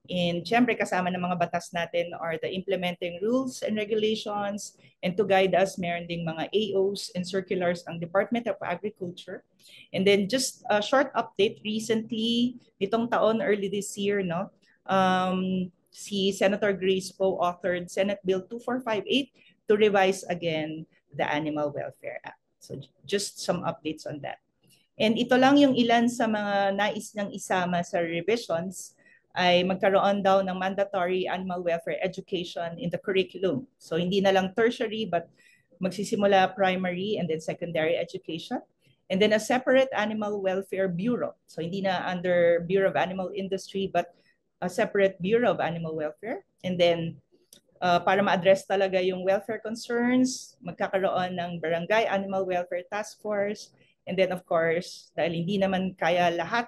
[SPEAKER 2] And syempre kasama ng mga batas natin are the implementing rules and regulations, and to guide us meron ding mga AOs and circulars ang Department of Agriculture. And then just a short update, recently itong taon, early this year, no, si Senator Grace Poe authored Senate Bill 2458 to revise again the Animal Welfare Act. So just some updates on that. And ito lang yung ilan sa mga nais niyang isama sa revisions ay magkaroon daw ng mandatory animal welfare education in the curriculum. So hindi na lang tertiary but magsisimula primary and then secondary education. And then a separate animal welfare bureau. So hindi na under Bureau of Animal Industry but a separate Bureau of Animal Welfare. And then para ma-address talaga yung welfare concerns, magkakaroon ng Barangay Animal Welfare Task Force. And then of course, dahil hindi naman kaya lahat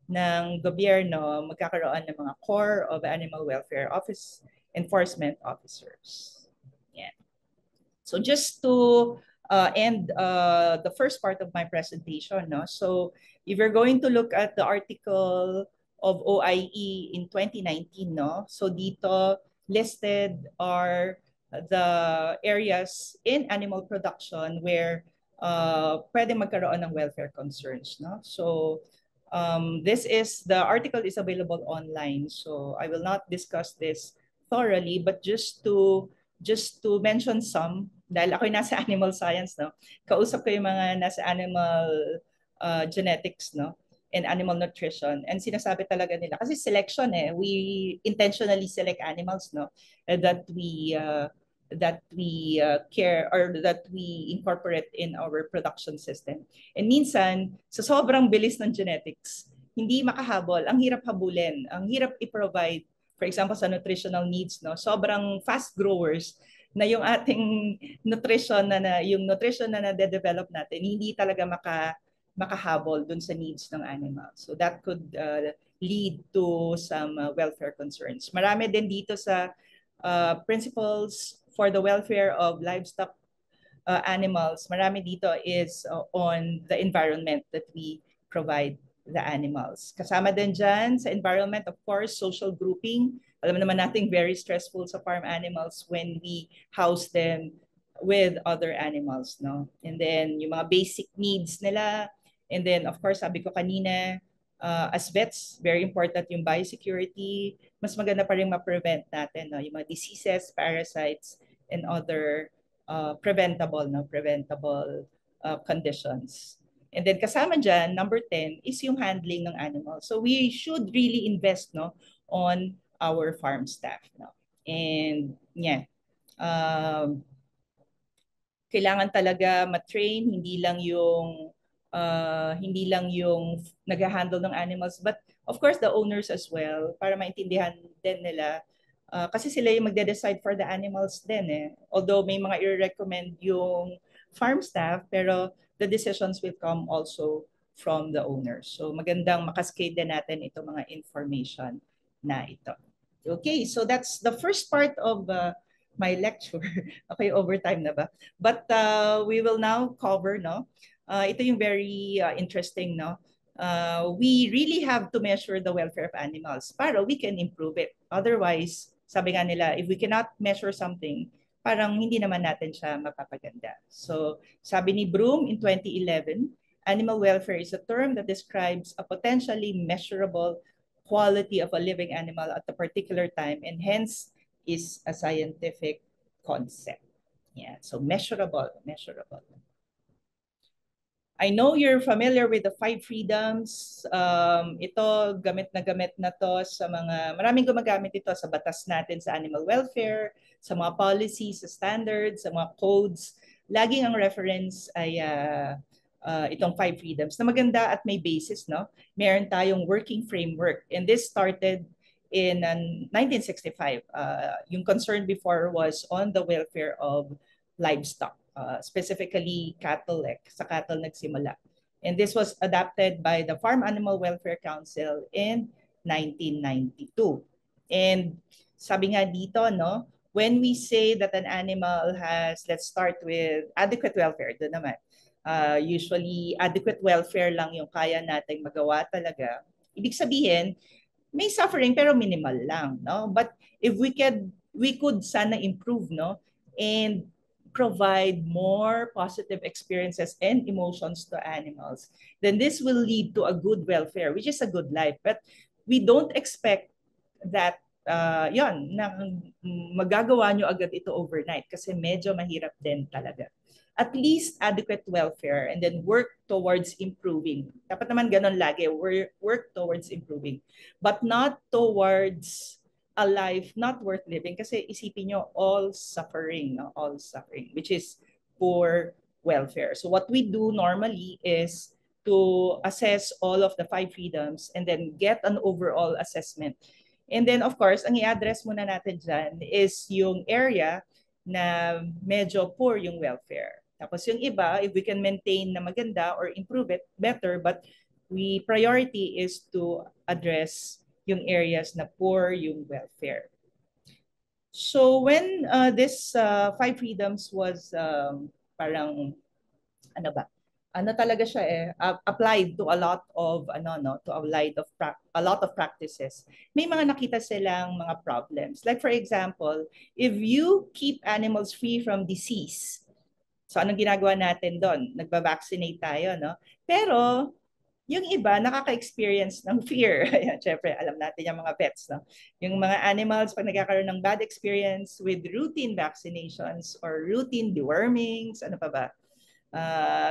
[SPEAKER 2] ng gobyerno, magkakaroon ng mga Corps of Animal Welfare Office Enforcement Officers. Yan. So just to end the first part of my presentation, no? So if you're going to look at the article of OIE in 2019, no? So dito listed are the areas in animal production where pwede magkaroon ng welfare concerns, no? So this is, the article is available online, so I will not discuss this thoroughly, but just to mention some, dahil ako'y nasa animal science, no? Kausap ko yung mga nasa animal genetics, no? And animal nutrition. And sinasabi talaga nila, kasi selection we intentionally select animals, no? That we care or that we incorporate in our production system. And minsan, sa sobrang bilis ng genetics, hindi makahabol, ang hirap habulin, ang hirap i-provide, for example, sa nutritional needs, no? Sobrang fast growers na yung ating nutrition yung nutrition na na-develop natin, hindi talaga makahabol dun sa needs ng animals. So that could lead to some welfare concerns. Marami din dito sa principles for the welfare of livestock animals. Marami dito is on the environment that we provide the animals. Kasama din dyan sa environment, of course, social grouping. Alam naman natin very stressful sa farm animals when we house them with other animals, no? And then yung mga basic needs nila. And then, of course, sabi ko kanina, as vets, very important yung biosecurity. Mas maganda pa rin ma-prevent natin, no? Yung mga diseases, parasites, and other preventable conditions. And then kasama dyan, number 10 is yung handling ng animals. So we should really invest, no, on our farm staff, no. And yeah, kailangan talaga ma-train, hindi lang yung nag-handle ng animals, but of course the owners as well, para maintindihan din nila. Kasi sila yung magde-decide for the animals din Although may mga i-recommend yung farm staff, pero the decisions will come also from the owners. So magandang makascade din natin itong mga information na ito. Okay, so that's the first part of my lecture. Okay, overtime na ba? But we will now cover, no? Ito yung very interesting, no? We really have to measure the welfare of animals para we can improve it. Otherwise, sabi nga nila, if we cannot measure something, parang hindi naman natin siya mapapaganda. So, sabi ni Broom in 2011, animal welfare is a term that describes a potentially measurable quality of a living animal at a particular time and hence is a scientific concept. Yeah, so measurable. I know you're familiar with the 5 freedoms. Ito, gamit na to sa maraming gumagamit ito sa batas natin sa animal welfare, sa mga policies, sa standards, sa mga codes. Laging ang reference ay itong 5 freedoms na maganda at may basis, no? Meron tayong working framework. And this started in 1965. Yung concern before was on the welfare of livestock. Specifically cattle, sa cattle nagsimula. And this was adopted by the Farm Animal Welfare Council in 1992. And sabi nga dito, no, when we say that an animal has, let's start with adequate welfare, doon naman. Usually, adequate welfare lang yung kaya nating magawa talaga. Ibig sabihin, may suffering pero minimal lang, no? But if we could sana improve, no? And provide more positive experiences and emotions to animals, then this will lead to a good welfare, which is a good life. But we don't expect that na magagawa nyo agad ito overnight kasi medyo mahirap din talaga. At least adequate welfare and then work towards improving. Dapat naman ganun lagi, work towards improving. But not towards a life not worth living kasi isipin nyo all suffering, no? All suffering, which is poor welfare. So what we do normally is to assess all of the 5 freedoms and then get an overall assessment. And then of course, ang i-address muna natin dyan is yung area na medyo poor yung welfare. Tapos yung iba, if we can maintain na maganda or improve it better, but priority is to address yung areas na poor yung welfare. So when this 5 freedoms was parang ano ba? Ano talaga siya applied to a lot of a lot of practices. May mga nakita silang mga problems. Like for example, if you keep animals free from disease, so anong ginagawa natin doon? Nagba-vaccinate tayo, no? Pero yung iba nakaka-experience ng fear. Ayan, syempre, alam natin yung mga pets, no? Yung mga animals, pag nagkakaroon ng bad experience with routine vaccinations or routine dewormings, ano pa ba?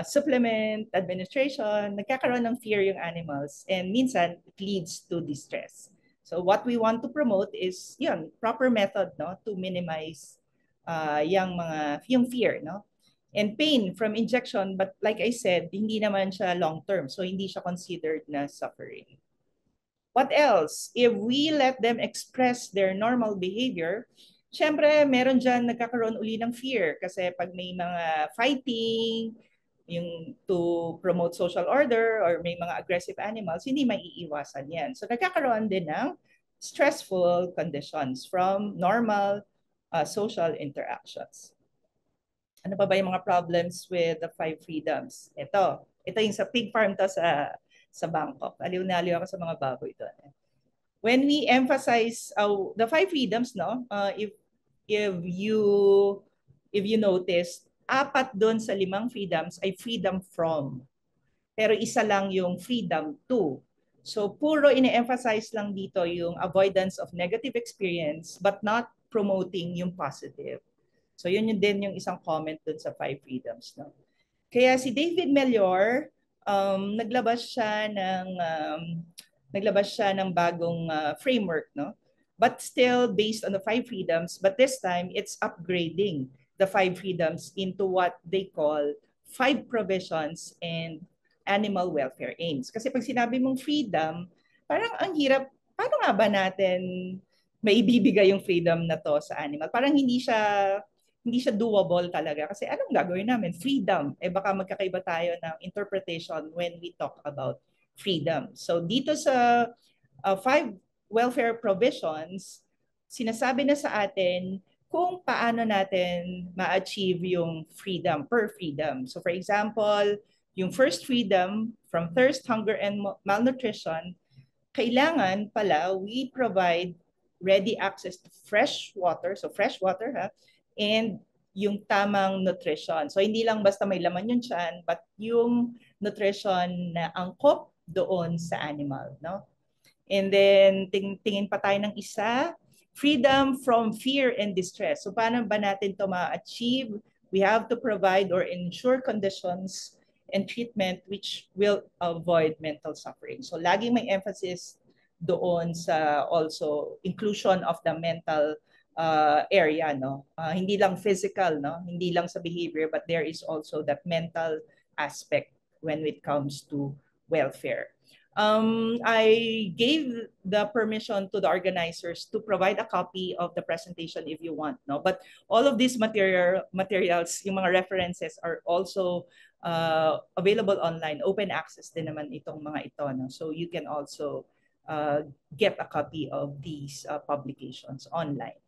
[SPEAKER 2] Supplement, administration, nagkakaroon ng fear yung animals and minsan it leads to distress. So what we want to promote is yung proper method, no, to minimize yung fear, no? And pain from injection, but like I said, hindi naman siya long term, so hindi siya considered na suffering. What else? If we let them express their normal behavior, syempre meron dyan nagkakaroon uli ng fear kasi pag may mga fighting, yung to promote social order or may mga aggressive animals, hindi maiiwasan yan. So nagkakaroon din ng stressful conditions from normal social interactions. Ano pa ba yung mga problems with the 5 freedoms? Ito yung sa pig farm to sa Bangkok. Aliw na aliw ako sa mga baboy doon. When we emphasize the 5 freedoms, no, if you notice, 4 doon sa 5 freedoms ay freedom from. Pero isa lang yung freedom to. So puro ine-emphasize lang dito yung avoidance of negative experience but not promoting yung positive. So yun din yung isang comment dun sa 5 freedoms. No? Kaya si David Melior, naglabas siya ng bagong framework, no? But still based on the 5 freedoms, but this time it's upgrading the 5 freedoms into what they call 5 provisions and animal welfare aims. Kasi pag sinabi mong freedom, parang ang hirap, paano nga ba natin maibibigay yung freedom na to sa animal? Parang hindi siya doable talaga. Kasi anong gagawin namin? Freedom. Baka magkakaiba tayo ng interpretation when we talk about freedom. So dito sa 5 welfare provisions, sinasabi na sa atin kung paano natin ma-achieve yung freedom per freedom. So for example, yung first freedom from thirst, hunger, and malnutrition, kailangan pala we provide ready access to fresh water. So fresh water, and yung tamang nutrition. So hindi lang basta may laman yung tiyan, but yung nutrition na angkop doon sa animal, no? And then tingin pa tayo ng isa, freedom from fear and distress. So paano ba natin to ma-achieve? We have to provide or ensure conditions and treatment which will avoid mental suffering. So laging may emphasis doon sa also inclusion of the mental area, no? Hindi lang physical, no? Hindi lang sa behavior, but there is also that mental aspect when it comes to welfare. I gave the permission to the organizers to provide a copy of the presentation if you want, no? But all of these materials, yung mga references are also available online. Open access din naman itong mga ito, no? So you can also get a copy of these publications online.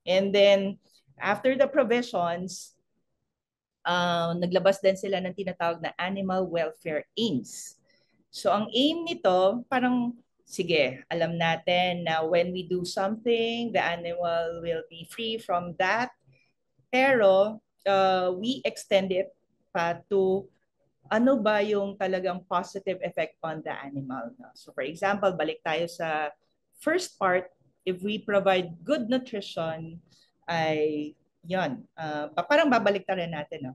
[SPEAKER 2] And then after the provisions, naglabas din sila ng tinatawag na animal welfare aims. So ang aim nito, parang sige, alam natin na when we do something, the animal will be free from that. Pero we extend it pa to ano ba yung talagang positive effect on the animal. So for example, balik tayo sa first part, if we provide good nutrition, ay yun, parang babalik tayo natin. No?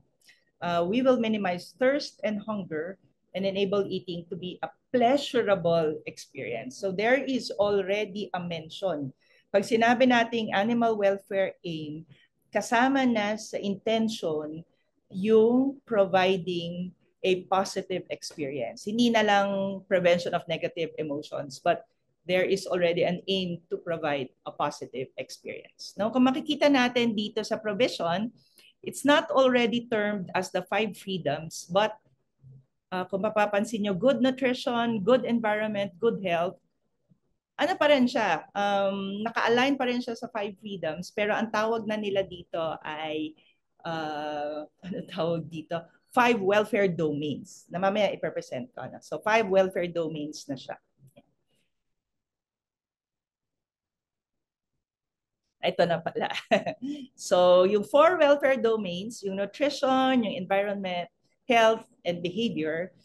[SPEAKER 2] We will minimize thirst and hunger and enable eating to be a pleasurable experience. So there is already a mention. Pag sinabi nating animal welfare aim, kasama na sa intention yung providing a positive experience. Hindi na lang prevention of negative emotions, but there is already an aim to provide a positive experience. Now, kung makikita natin dito sa provision, it's not already termed as the 5 freedoms, but kung mapapansin nyo, good nutrition, good environment, good health, ano pa rin siya, naka-align pa rin siya sa 5 freedoms, pero ang tawag na nila dito ay, ano tawag dito? 5 welfare domains na mamaya i-present ko. Na. So 5 welfare domains na siya. Ito na pala. So yung 4 welfare domains, yung nutrition, yung environment, health, and behavior,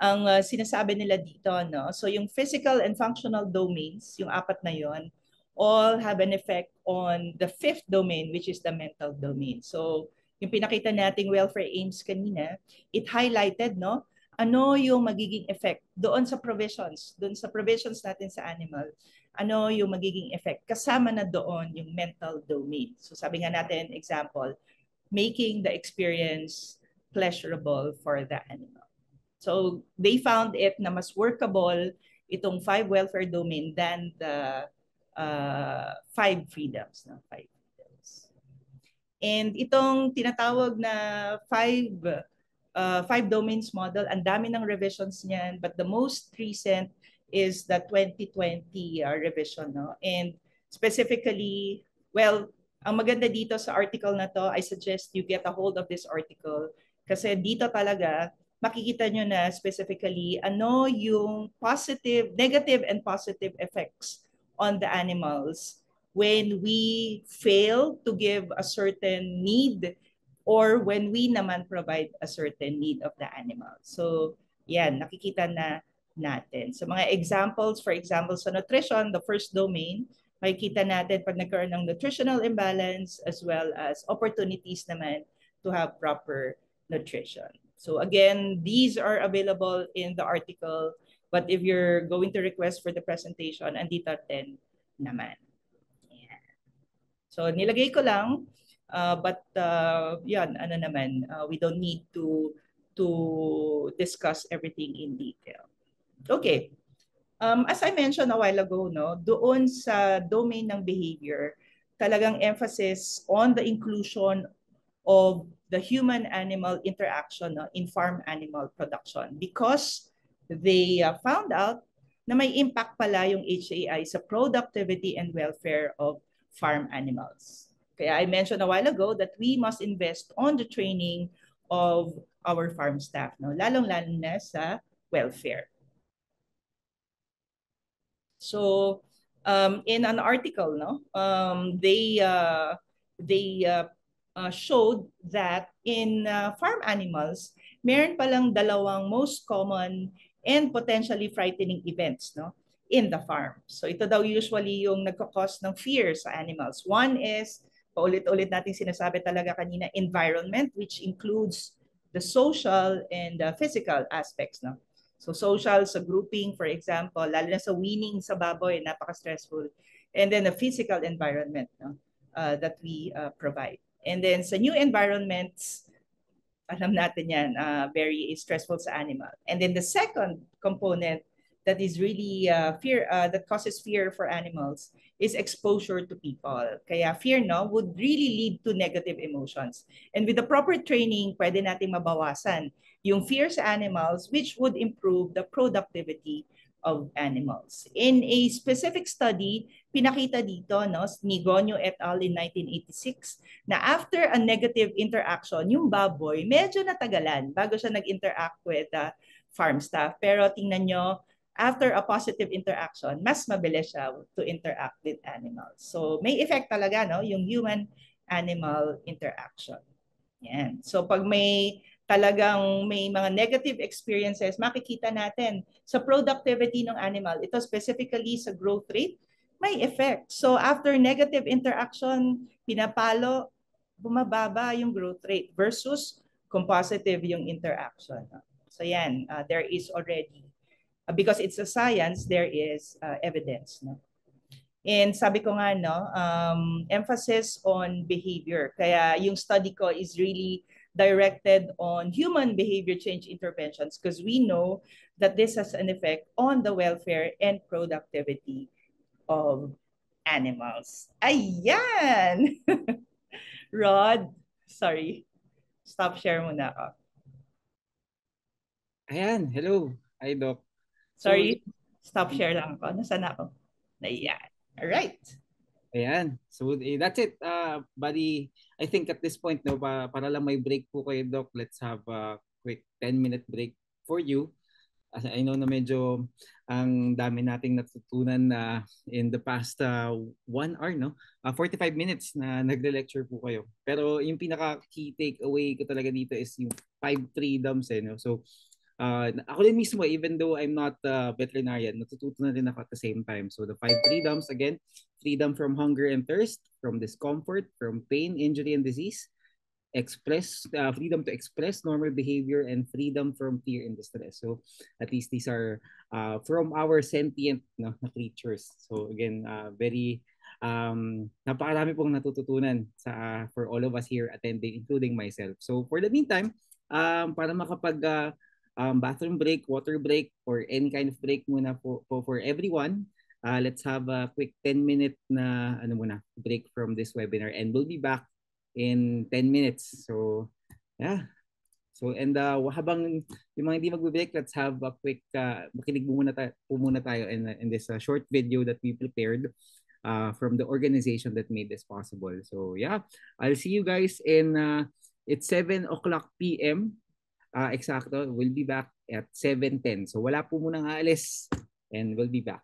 [SPEAKER 2] ang sinasabi nila dito, no? So yung physical and functional domains, yung 4 na yon, all have an effect on the 5th domain, which is the mental domain. So yung pinakita nating welfare aims kanina, it highlighted, no? Ano yung magiging effect doon sa provisions natin sa animal. Ano yung magiging effect? Kasama na doon yung mental domain. So sabi nga natin, example, making the experience pleasurable for the animal. So they found it na mas workable itong 5 welfare domain than the 5 freedoms. No? 5 freedoms. And itong tinatawag na 5 domains model, ang dami ng revisions niyan, but the most recent is the 2020 revision. No? And specifically, well, ang maganda dito sa article na to, I suggest you get a hold of this article kasi dito talaga makikita nyo na specifically ano yung positive, negative and positive effects on the animals when we fail to give a certain need or when we naman provide a certain need of the animal. So, yan, nakikita na natin. So, mga examples, for example, sa nutrition, the first domain, makikita natin pag nagkaroon ng nutritional imbalance as well as opportunities naman to have proper nutrition. So again, these are available in the article, but if you're going to request for the presentation, andito din naman. Yeah. So nilagay ko lang, but yan, ano naman, we don't need to discuss everything in detail. Okay. As I mentioned a while ago, no, doon sa domain ng behavior, talagang emphasis on the inclusion of the human-animal interaction in farm animal production because they found out na may impact pala yung HAI sa productivity and welfare of farm animals. Kaya I mentioned a while ago that we must invest on the training of our farm staff, no? Lalong-lalo na sa welfare. So in an article, no, they showed that in farm animals, meron palang dalawang most common and potentially frightening events, no, in the farm. So ito daw usually yung nagkakos ng fear sa animals. One is, paulit-ulit natin sinasabi talaga kanina, environment, which includes the social and the physical aspects. No? So social sa grouping, for example, lalo na sa weaning sa baboy, napaka-stressful. And then the physical environment, no? That we provide. And then sa new environments, alam natin yan, very stressful sa animal. And then the second component that is really fear, that causes fear for animals is exposure to people. Kaya fear, no, would really lead to negative emotions. And with the proper training, pwede natin mabawasan yung fear sa animals, which would improve the productivity of animals. In a specific study, pinakita dito, no, ni Gonyo et al. In 1986, na after a negative interaction, yung baboy, medyo natagalan bago siya nag-interact with farm staff. Pero tingnan nyo, after a positive interaction, mas mabilis siya to interact with animals. So may effect talaga, no, yung human-animal interaction. Yan. So pag may talagang may mga negative experiences, makikita natin sa productivity ng animal, ito specifically sa growth rate, may effect. So after negative interaction, pinapalo, bumababa yung growth rate versus kung positive yung interaction. So yan, there is already, because it's a science, there is evidence. No? And sabi ko nga, no, emphasis on behavior. Kaya yung study ko is really directed on human behavior change interventions because we know that this has an effect on the welfare and productivity of animals. Ayan! Rod, sorry. Stop share muna ako.
[SPEAKER 1] Ayan, hello. Hi, Doc.
[SPEAKER 2] Sorry, stop share lang ako. Nasaan ako? Ayan. All right.
[SPEAKER 1] Ayan. So that's it, buddy. I think at this point, no, para lang may break po kayo, Doc, let's have a quick 10-minute break for you. As I know na medyo ang dami nating natutunan na in the past 1 hour, no? 45 minutes na nagle-lecture po kayo. Pero yung pinaka key takeaway ko talaga dito is yung 5 freedoms, no? So ako din mismo, even though I'm not a veterinarian, natututo na rin ako at the same time. So the 5 freedoms, again, freedom from hunger and thirst, from discomfort, from pain, injury, and disease, freedom to express normal behavior, and freedom from fear and distress. So at least these are from our sentient creatures. So again, very napakarami pong natututunan for all of us here attending, including myself. So for the meantime, para makapag bathroom break, water break, or any kind of break muna for everyone, let's have a quick 10-minute na break from this webinar, and we'll be back in 10 minutes. So yeah. So and habang yung mga hindi magbe-break, let's have a quick makinig muna tayo in this short video that we prepared from the organization that made this possible. So yeah, I'll see you guys in it's 7:00 p.m. Exacto, we'll be back at 7:10. So wala po munang aalis, and we'll be back.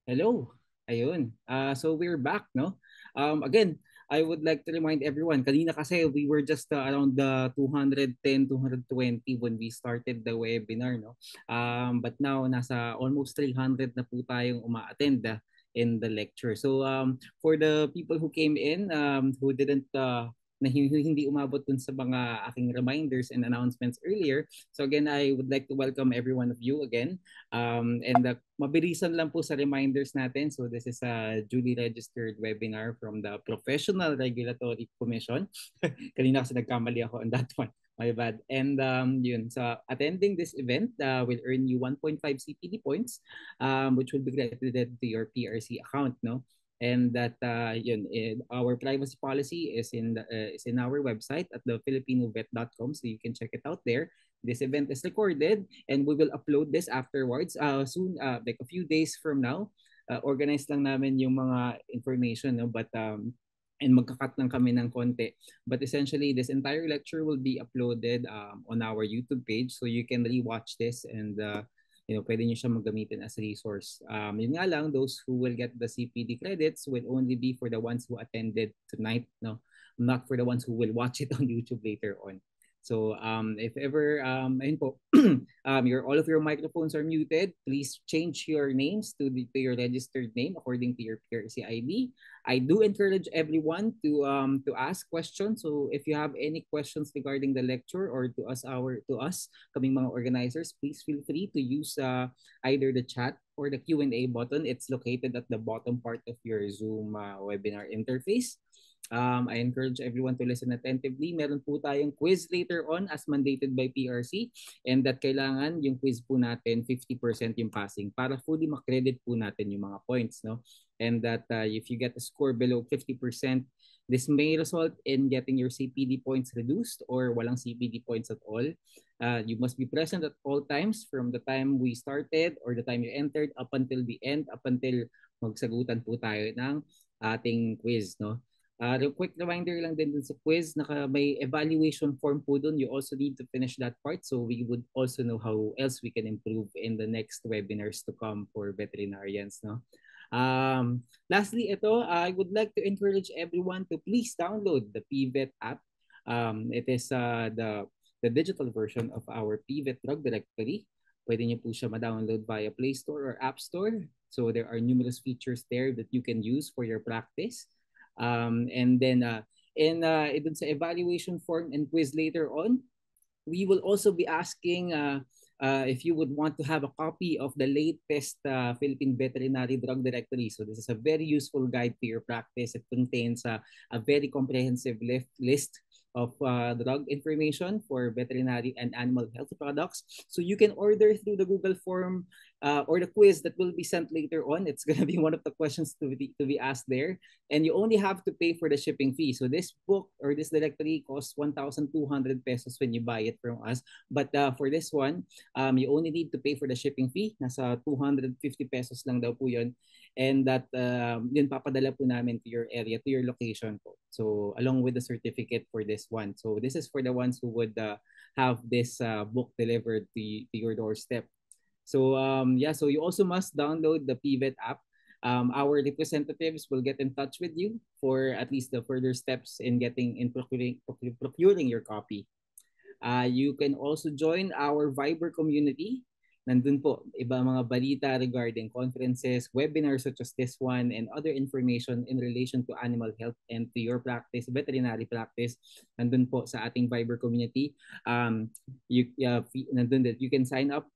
[SPEAKER 1] Hello. Ayun. So we're back, no? Again, I would like to remind everyone, kanina kasi we were just around the 210, 220 when we started the webinar, no? But now, nasa almost 300 na po tayong uma-attend in the lecture. So for the people who came in, who didn't na hindi umabot dun sa mga aking reminders and announcements earlier. So again, I would like to welcome every one of you again. And mabilisan lang po sa reminders natin. So this is a duly registered webinar from the Professional Regulatory Commission. Kanina kasi nagkamali ako on that one. My bad. And yun, so attending this event will earn you 1.5 CPD points, which will be credited to your PRC account, no? And that yun, our privacy policy is in our website at thefilipinovet.com, so you can check it out there. This event is recorded and we will upload this afterwards soon, like a few days from now. Organize lang namin yung mga information, no? But and magka-cut lang kami ng konti. But essentially, this entire lecture will be uploaded on our YouTube page, so you can rewatch this and pwede nyo siya maggamitin as a resource. Yun nga lang, those who will get the CPD credits will only be for the ones who attended tonight, no? Not for the ones who will watch it on YouTube later on. So if ever, ayun po, all of your microphones are muted, please change your names to your registered name according to your PRC ID. I do encourage everyone to ask questions. So if you have any questions regarding the lecture or to us kaming mga organizers, please feel free to use either the chat or the Q&A button. It's located at the bottom part of your Zoom webinar interface. I encourage everyone to listen attentively. Meron po tayong quiz later on as mandated by PRC, and that kailangan yung quiz po natin 50% yung passing para fully makredit po natin yung mga points, no? And that if you get a score below 50%, this may result in getting your CPD points reduced or walang CPD points at all. You must be present at all times from the time we started or the time you entered up until the end, up until magsagutan po tayo ng ating quiz, no? Quick reminder lang din dun sa quiz, may evaluation form po dun. You also need to finish that part so we would also know how else we can improve in the next webinars to come for veterinarians, no? Lastly, I would like to encourage everyone to please download the PVET app. It is the digital version of our PVET drug directory. Pwede niyo po siya ma-download via Play Store or App Store. So there are numerous features there that you can use for your practice. And then dun sa evaluation form and quiz later on, we will also be asking if you would want to have a copy of the latest Philippine Veterinary Drug Directory. So this is a very useful guide to your practice. It contains a very comprehensive list of drug information for veterinary and animal health products. So you can order through the Google form or the quiz that will be sent later on. It's going to be one of the questions to be asked there. And you only have to pay for the shipping fee. So this book or this directory costs 1,200 pesos when you buy it from us. But for this one, you only need to pay for the shipping fee. Nasa 250 pesos lang daw po yun. And that yun papadala po namin to your area, to your location po. So along with the certificate for this one. So this is for the ones who would have this book delivered to your doorstep. So so you also must download the PVET app. Our representatives will get in touch with you for at least the further steps in procuring your copy. You can also join our Viber community. Nandun po iba mga balita regarding conferences, webinars such as this one, and other information in relation to animal health and to your practice, veterinary practice. Nandun po sa ating Viber community. Nandun that you can sign up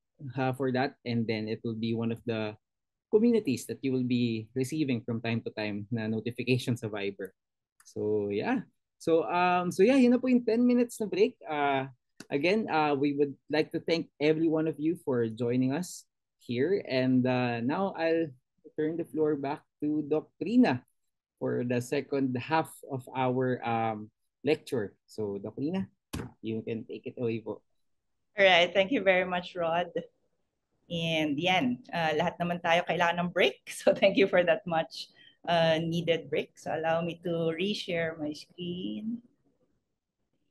[SPEAKER 1] for that, and then it will be one of the communities that you will be receiving from time to time na notifications sa Viber. So yeah. So yeah, yun na po yung 10 minutes na break. Again, we would like to thank every one of you for joining us here. And now I'll turn the floor back to Doc Rina for the second half of our lecture. So Doc Rina, you can take it away po.
[SPEAKER 2] All right, thank you very much, Rod. And yan, lahat naman tayo kailangan ng break. So thank you for that much needed break. So allow me to reshare my screen.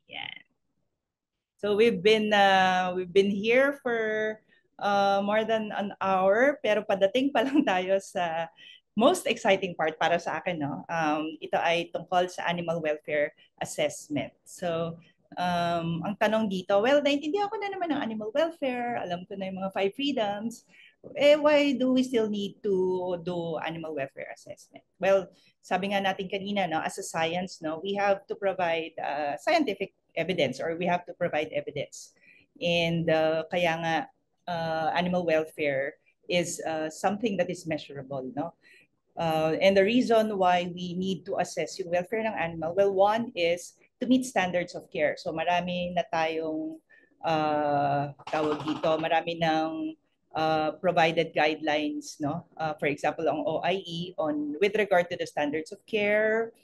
[SPEAKER 2] Yan. So we've been here for more than an hour, pero padating pa lang tayo sa most exciting part para sa akin, no? Ito ay tungkol sa animal welfare assessment. So ang tanong dito, well, naintindihan ko na naman ng animal welfare, alam ko na yung mga 5 freedoms, why do we still need to do animal welfare assessment? Well, sabi nga natin kanina, no, as a science, no, we have to provide scientific evidence, or we have to provide evidence. And kaya nga, animal welfare is something that is measurable, no? And the reason why we need to assess yung welfare ng animal, well, one is to meet standards of care. So marami na tayong tawag dito, marami ng provided guidelines, no? For example, ang OIE with regard to the standards of care.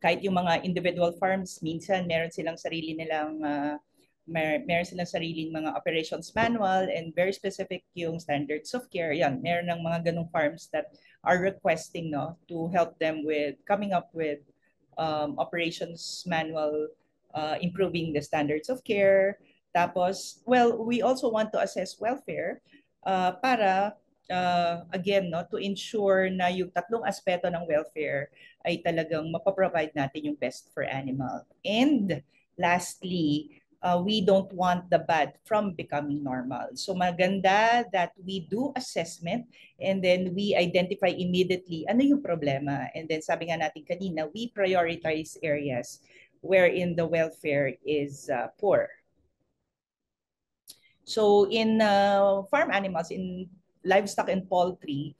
[SPEAKER 2] Kahit yung mga individual farms, minsan meron silang sariling mga operations manual, and very specific yung standards of care. Yan, meron ng mga ganong farms that are requesting, no, to help them with coming up with operations manual, improving the standards of care. Tapos, well, we also want to assess welfare para again, no, to ensure na yung tatlong aspeto ng welfare ay talagang mapaprovide natin yung best for animal. And lastly, we don't want the bad from becoming normal. So maganda that we do assessment, and then we identify immediately ano yung problema. And then sabi nga natin kanina, we prioritize areas wherein the welfare is poor. So in farm animals, in livestock and poultry,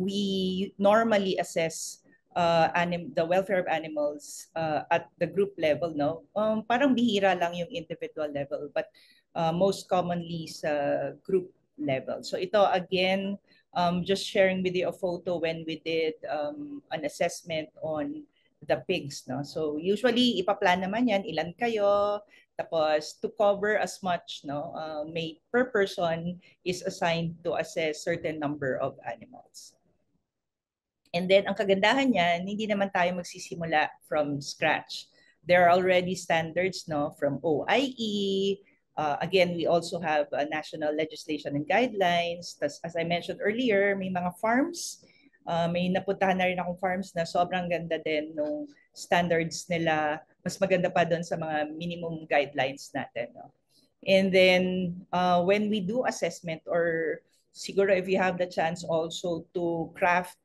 [SPEAKER 2] we normally assess the welfare of animals at the group level, no? Parang bihira lang yung individual level, but most commonly sa group level. So ito again, just sharing with you a photo when we did an assessment on the pigs, no? So usually ipaplan naman yan, ilan kayo, tapos to cover as much, no, may per person is assigned to assess certain number of animals. And then ang kagandahan niyan, hindi naman tayo magsisimula from scratch. There are already standards, no, from OIE. Again, we also have national legislation and guidelines. Tas, as I mentioned earlier, may mga farms, may napuntahan na rin akong farms na sobrang ganda din nung standards nila. Mas maganda pa doon sa mga minimum guidelines natin, no? And then when we do assessment, or siguro if you have the chance also to craft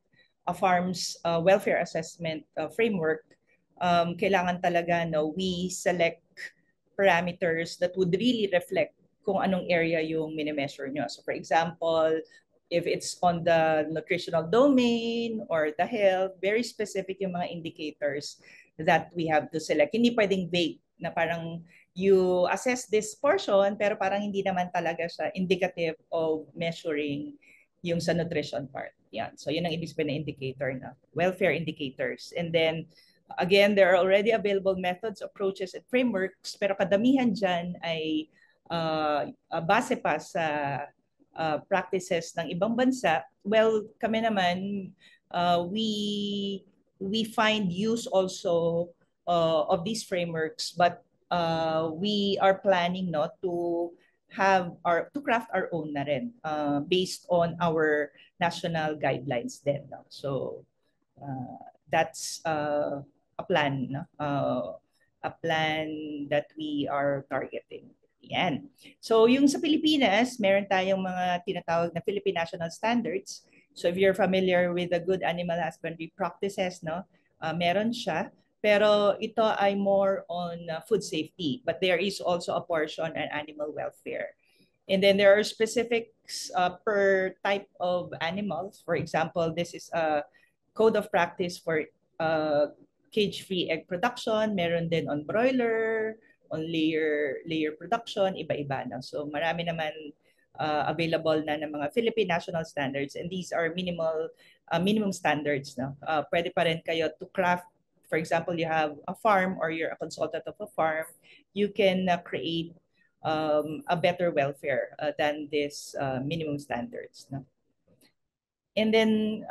[SPEAKER 2] a farm's welfare assessment framework, kailangan talaga, no, we select parameters that would really reflect kung anong area yung minimeasure nyo. So for example, if it's on the nutritional domain or the health, very specific yung mga indicators that we have to select. Hindi pwedeng vague na parang you assess this portion pero parang hindi naman talaga siya indicative of measuring yung sa nutrition part. Yan. So yun ang ibig sabihin na indicator na welfare indicators. And then again, there are already available methods, approaches, and frameworks, pero kadamihan dyan ay base pa sa practices ng ibang bansa. Well, kami naman, we find use also of these frameworks, but we are planning, no, to craft our own na rin, based on our national guidelines then, no? So that's a plan, no? A plan that we are targeting. Yan. So yung sa Pilipinas, meron tayong mga tinatawag na Philippine National Standards. So if you're familiar with the good animal husbandry practices, no, meron siya. Pero ito ay more on food safety. But there is also a portion on animal welfare. And then there are specifics per type of animals. For example, this is a code of practice for cage-free egg production. Meron din on broiler, on layer production, iba-iba na. So marami naman available na ng mga Philippine national standards, and these are minimum standards, no. Pwede pa rin kayo to craft. For example, you have a farm or you're a consultant of a farm, you can create a better welfare than this minimum standards, no. And then,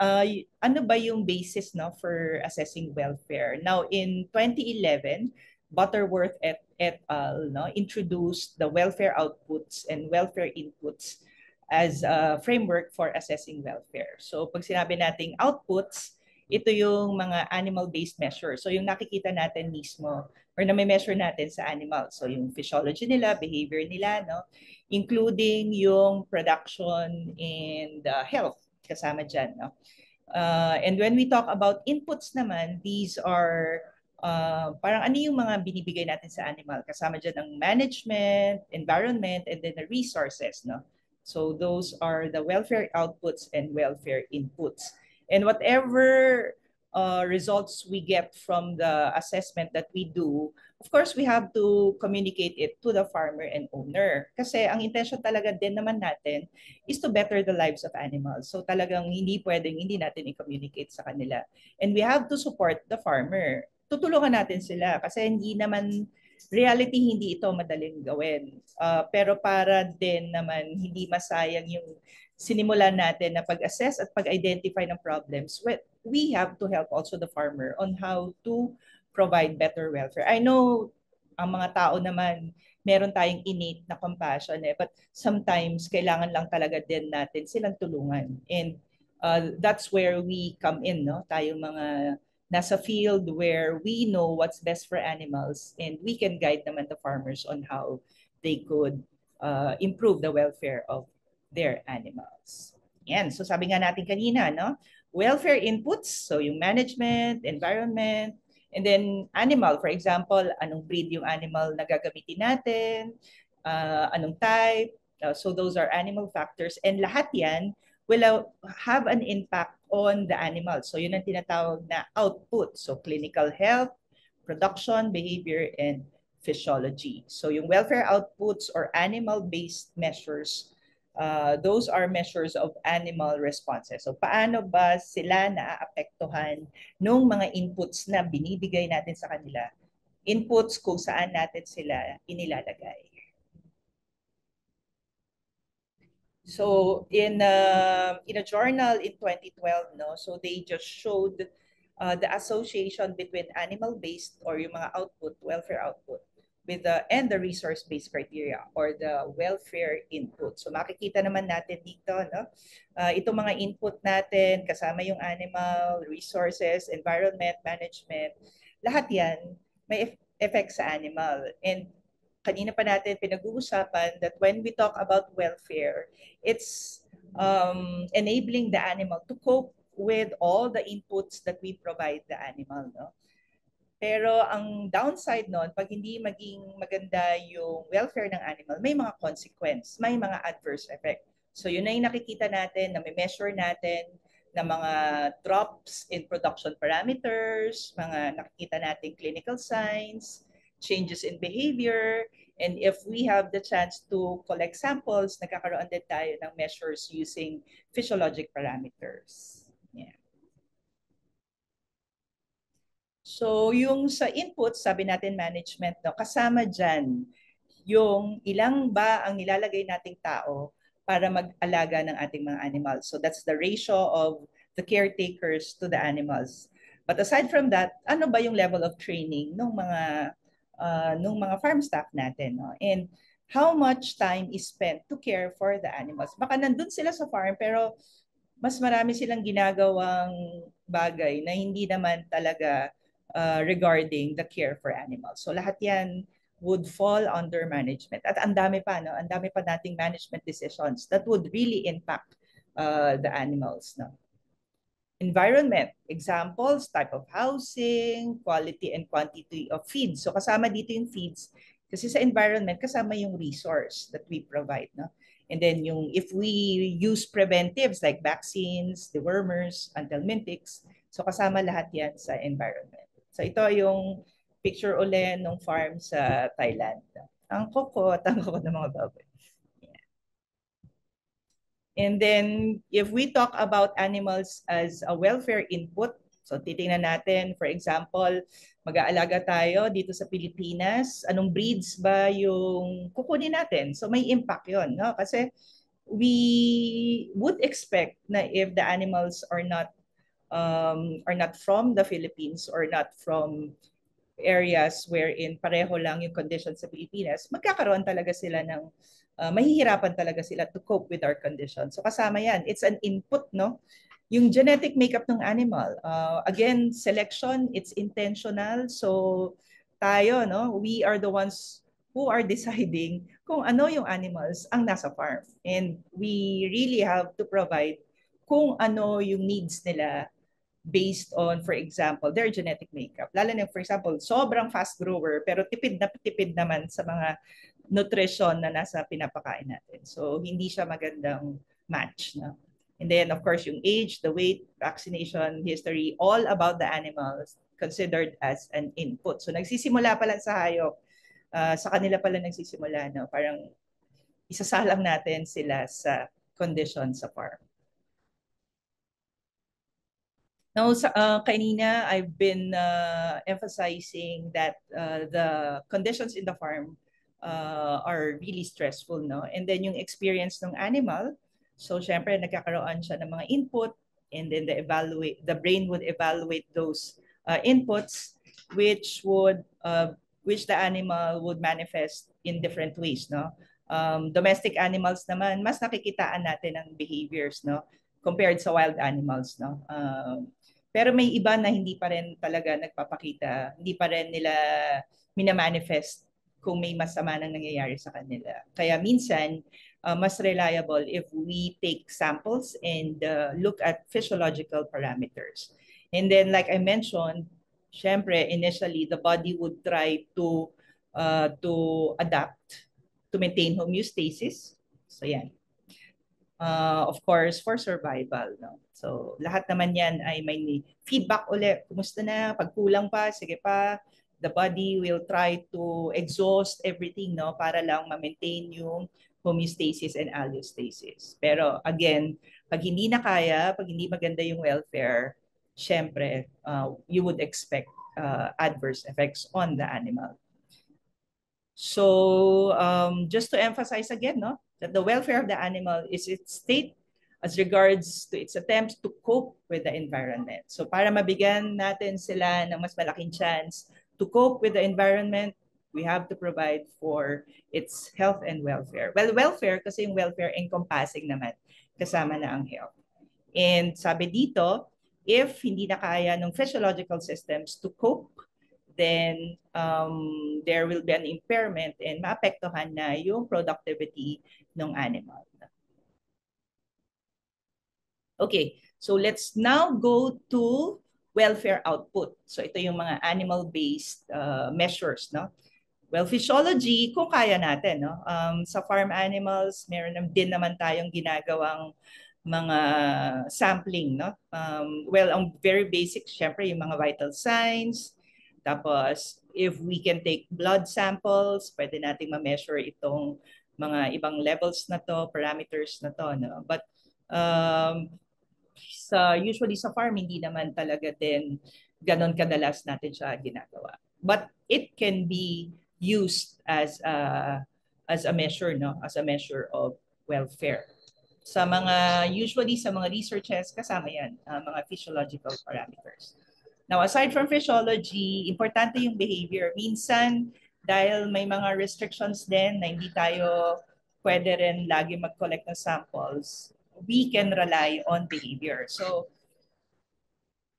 [SPEAKER 2] ano ba yung basis, no, for assessing welfare? Now, in 2011, Butterworth et al. No, introduced the welfare outputs and welfare inputs as a framework for assessing welfare. So, pag sinabi nating outputs, ito yung mga animal-based measures. So, yung nakikita natin mismo or na may measure natin sa animal. So, yung physiology nila, behavior nila, no, including yung production and health kasama dyan, no? And when we talk about inputs naman, these are parang ano yung mga binibigay natin sa animal. Kasama dyan ang management, environment, and then the resources, no? So those are the welfare outputs and welfare inputs. And whatever results we get from the assessment that we do, of course, we have to communicate it to the farmer and owner. Kasi ang intention talaga din naman natin is to better the lives of animals. So talagang hindi pwedeng hindi natin i-communicate sa kanila. And we have to support the farmer. Tutulungan natin sila kasi hindi naman, reality, hindi ito madaling gawin. Pero para din naman hindi masayang yung sinimulan natin na pag-assess at pag-identify ng problems, we have to help also the farmer on how to provide better welfare. I know ang mga tao naman, meron tayong innate na compassion but sometimes kailangan lang talaga din natin silang tulungan. And that's where we come in, no? Tayong mga nasa field where we know what's best for animals and we can guide naman the farmers on how they could improve the welfare of their animals. Yan. So sabi nga natin kanina, no? Welfare inputs, so yung management, environment, and then animal, for example, anong breed yung animal na gagamitin natin, anong type. So those are animal factors. And lahat yan will have an impact on the animal. So yun ang tinatawag na output. So clinical health, production, behavior, and physiology. So yung welfare outputs or animal-based measures, those are measures of animal responses. So paano ba sila naaapektuhan nung mga inputs na binibigay natin sa kanila? Inputs kung saan natin sila inilalagay. So in a journal in 2012, no, so they just showed the association between animal-based or yung mga output, welfare output, with and the resource-based criteria or the welfare input. So makikita naman natin dito, no? Itong mga input natin, kasama yung animal, resources, environment, management, lahat yan may effect sa animal. And kanina pa natin pinag-uusapan that when we talk about welfare, it's enabling the animal to cope with all the inputs that we provide the animal, no? Pero ang downside nun, pag hindi maging maganda yung welfare ng animal, may mga consequence, may mga adverse effect. So yun na yung nakikita natin, na may measure natin na mga drops in production parameters, mga nakikita natin clinical signs, changes in behavior, and if we have the chance to collect samples, nagkakaroon din tayo ng measures using physiologic parameters. Yeah. So yung sa input, sabi natin management, no, kasama dyan yung ilang ba ang nilalagay nating tao para mag-alaga ng ating mga animals. So that's the ratio of the caretakers to the animals. But aside from that, ano ba yung level of training ng mga farm staff natin, no? And how much time is spent to care for the animals? Baka nandun sila sa farm pero mas marami silang ginagawang bagay na hindi naman talaga regarding the care for animals. So lahat yan would fall under management. At ang dami pa, no? Ang dami pa nating management decisions that would really impact the animals, no? Environment, examples, type of housing, quality and quantity of feeds. So kasama dito yung feeds kasi sa environment kasama yung resource that we provide, no? And then yung if we use preventives like vaccines, dewormers, anthelmintics, so kasama lahat yan sa environment. So ito yung picture uli ng farm sa Thailand. Ang kokot ng mga baboy. And then if we talk about animals as a welfare input, so titingnan natin, for example, mag-aalaga tayo dito sa Pilipinas, anong breeds ba yung kukunin natin? So may impact yon, no? Kasi we would expect na if the animals are not from the Philippines or not from areas wherein pareho lang yung conditions sa Pilipinas, magkakaroon talaga sila ng mahihirapan talaga sila to cope with our conditions. So kasama yan. It's an input, no? Yung genetic makeup ng animal. Again, selection, it's intentional. So tayo, no? We are the ones who are deciding kung ano yung animals ang nasa farm. And we really have to provide kung ano yung needs nila based on, for example, their genetic makeup. Lalo na, for example, sobrang fast grower pero tipid naman sa mga nutrition na nasa pinapakain natin. So, hindi siya magandang match. No? And then, of course, yung age, the weight, vaccination history, all about the animals considered as an input. So, nagsisimula pa lang sa hayop. Sa kanila pala nagsisimula. No? Parang isasalang natin sila sa condition sa farm. Now, kanina, I've been emphasizing that the conditions in the farm are really stressful, no? And then yung experience ng animal, so syempre nagkakaroon siya ng mga input, and then the brain would evaluate those inputs, which the animal would manifest in different ways, no? Domestic animals naman, mas nakikitaan natin ang behaviors, no? Compared sa wild animals, no? Pero may iba na hindi pa rin talaga nagpapakita, hindi pa rin nila minamanifest kung may masama nang nangyayari sa kanila. Kaya minsan, mas reliable if we take samples and look at physiological parameters. And then, like I mentioned, syempre, initially, the body would try to adapt to maintain homeostasis. So, yan. Of course, for survival. No? So, lahat naman yan ay may feedback ulit. Kumusta na? Pag kulang pa, sige pa. The body will try to exhaust everything, no, para lang ma-maintain yung homeostasis and allostasis. Pero again, pag hindi na kaya, pag hindi maganda yung welfare, syempre, you would expect adverse effects on the animal. So just to emphasize again, no, that the welfare of the animal is its state as regards to its attempts to cope with the environment. So para mabigyan natin sila ng mas malaking chance to cope with the environment, we have to provide for its health and welfare. Well, welfare kasi yung welfare encompassing naman, kasama na ang health. And sabi dito, if hindi na kaya ng physiological systems to cope, then there will be an impairment and maapektuhan na yung productivity ng animal. Okay, so let's now go to welfare output. So ito yung mga animal-based measures, no? Well, physiology, kung kaya natin, no? Sa farm animals, meron din naman tayong ginagawang mga sampling, no? Well, ang very basic, syempre, yung mga vital signs. Tapos, if we can take blood samples, pwede nating ma-measure itong mga ibang levels na to, parameters na to, no? But usually sa farm, hindi naman talaga din ganon kadalas natin siya ginagawa. But it can be used as a measure, no? As a measure of welfare. Usually sa mga researches, kasama yan, mga physiological parameters. Now, aside from physiology, importante yung behavior. Minsan, dahil may mga restrictions din na hindi tayo pwede rin lagi mag-collect ng samples, we can rely on behavior. So,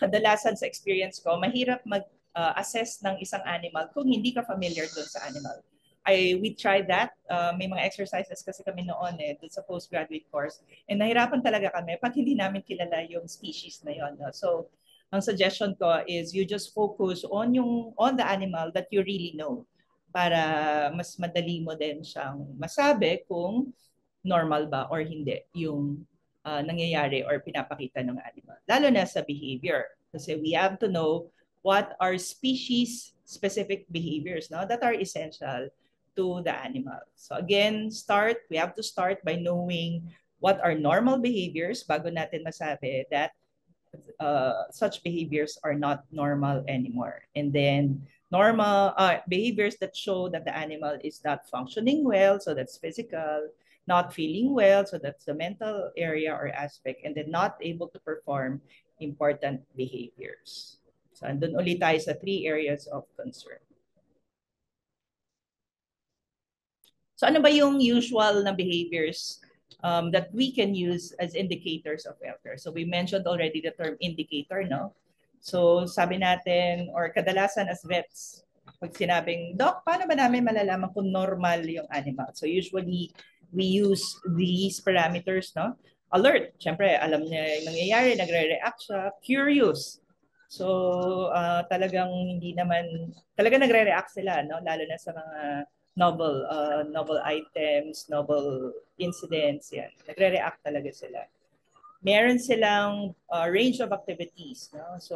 [SPEAKER 2] kadalasan sa experience ko, mahirap mag-assess ng isang animal kung hindi ka familiar doon sa animal. we tried that. May mga exercises kasi kami noon dun sa postgraduate course. And nahirapan talaga kami pag hindi namin kilala yung species na yon. No? So, ang suggestion ko is you just focus on the animal that you really know para mas madali mo din siyang masabi kung normal ba or hindi yung nangyayari or pinapakita ng animal. Lalo na sa behavior. Kasi we have to know what are species specific behaviors no, that are essential to the animal. So again, we have to start by knowing what are normal behaviors bago natin masabi that such behaviors are not normal anymore. And then normal behaviors that show that the animal is not functioning well, so that's physical, not feeling well, so that's the mental area or aspect, and then not able to perform important behaviors. So andun ulit tayo sa 3 areas of concern. So ano ba yung usual na behaviors that we can use as indicators of welfare? So we mentioned already the term indicator, no? So sabi natin, or kadalasan as vets, pag sinabing, Doc, paano ba namin malalaman kung normal yung animal? So usually, we use these parameters, no? Alert, syempre, alam niya yung nangyayari, nagre-react siya. Curious. So talagang hindi naman, talaga nagre-react sila, no? Lalo na sa mga novel items, novel incidents, yan. Nagre-react talaga sila. Meron silang range of activities. No? So,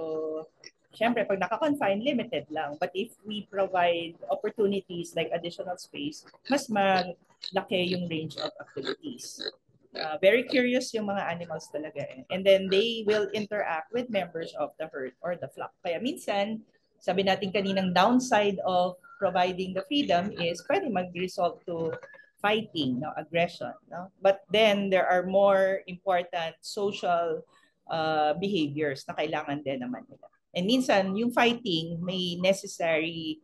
[SPEAKER 2] syempre, pag naka-confine, limited lang. But if we provide opportunities like additional space, mas malaki yung range of activities. Very curious yung mga animals talaga. And then they will interact with members of the herd or the flock. Kaya minsan, sabi natin kaninang downside of providing the freedom is pwede mag-result to fighting, no, aggression, no. But then there are more important social behaviors na kailangan din naman nila. And minsan yung fighting may necessary,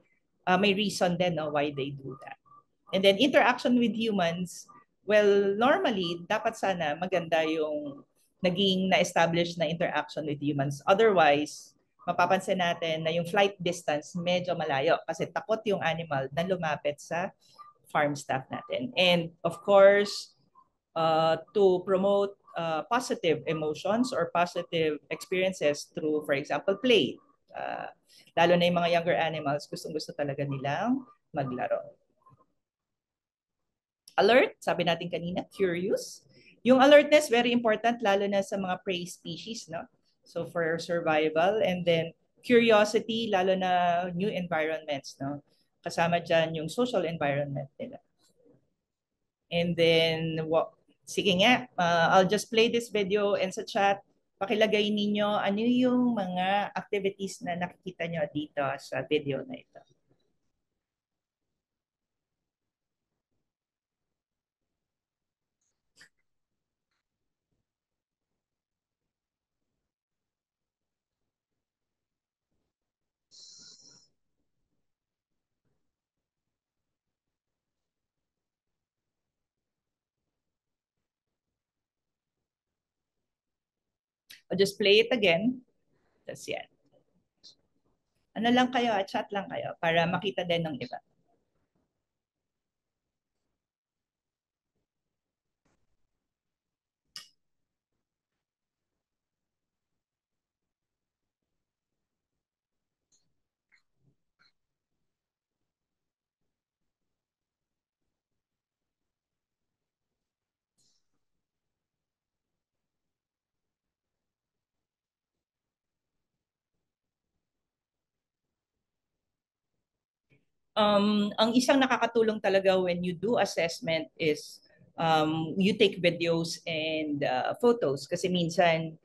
[SPEAKER 2] may reason din, no, why they do that. And then interaction with humans, well, normally dapat sana maganda yung naging na-establish na interaction with humans. Otherwise, mapapansin natin na yung flight distance medyo malayo kasi takot yung animal na lumapit sa farm staff natin. And of course, to promote positive emotions or positive experiences through, for example, play. Lalo na yung mga younger animals, gustong-gusto talaga nilang maglaro. Alert, sabi natin kanina, curious. Yung alertness, very important, lalo na sa mga prey species, no? So for survival, and then curiosity, lalo na new environments, no? Kasama dyan yung social environment nila. And then, sige nga, I'll just play this video and sa chat, pakilagay ninyo ano yung mga activities na nakikita nyo dito sa video na ito. I'll just play it again. Tapos yan. Ano lang kayo, chat lang kayo para makita din ng iba. Ang isang nakakatulong talaga when you do assessment is you take videos and photos kasi minsan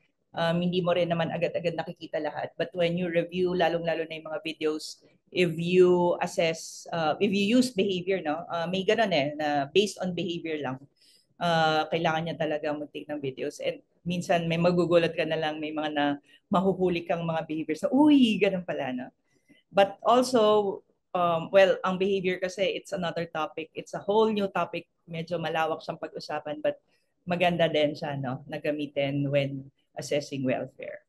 [SPEAKER 2] hindi mo rin naman agad-agad nakikita lahat. But when you review, lalong-lalo na yung mga videos, if you assess, if you use behavior, no, may ganun na based on behavior lang, kailangan niya talaga mag-take ng videos. And minsan may magugulat ka na lang, may mga na mahuhuli kang mga behaviors na, uy, ganun pala, no? But also, well, ang behavior kasi, it's another topic. It's a whole new topic. Medyo malawak siyang pag-usapan, but maganda din siya, no, na gamitin when assessing welfare.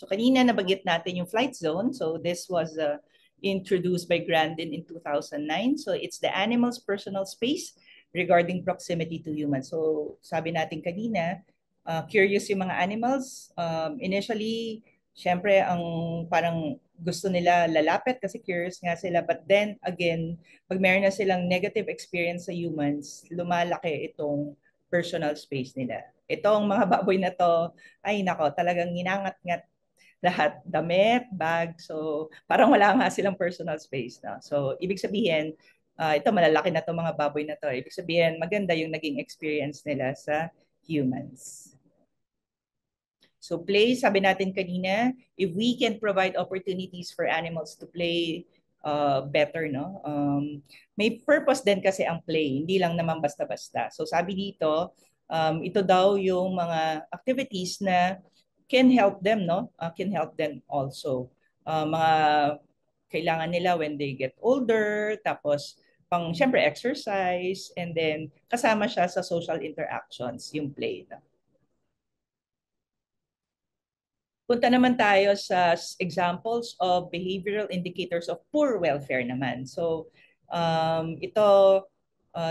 [SPEAKER 2] So kanina nabanggit natin yung flight zone. So this was introduced by Grandin in 2009. So it's the animal's personal space regarding proximity to humans. So sabi natin kanina, curious yung mga animals. Initially, syempre ang parang gusto nila lalapit kasi curious nga sila. But then again, pag meron na silang negative experience sa humans, lumalaki itong personal space nila. Itong mga baboy na to, ay nako, talagang ginangat-ngat lahat, damit, bag. So, parang wala nga silang personal space. No? So, ibig sabihin, ito malalaki na to mga baboy na to. Ibig sabihin, maganda yung naging experience nila sa humans. So play, sabi natin kanina, if we can provide opportunities for animals to play better, no? May purpose din kasi ang play, hindi lang naman basta-basta. So sabi dito, ito daw yung mga activities na can help them, no? Can help them also. Mga kailangan nila when they get older, tapos pang syempre exercise, and then kasama siya sa social interactions, yung play. No? Punta naman tayo sa examples of behavioral indicators of poor welfare naman. So, ito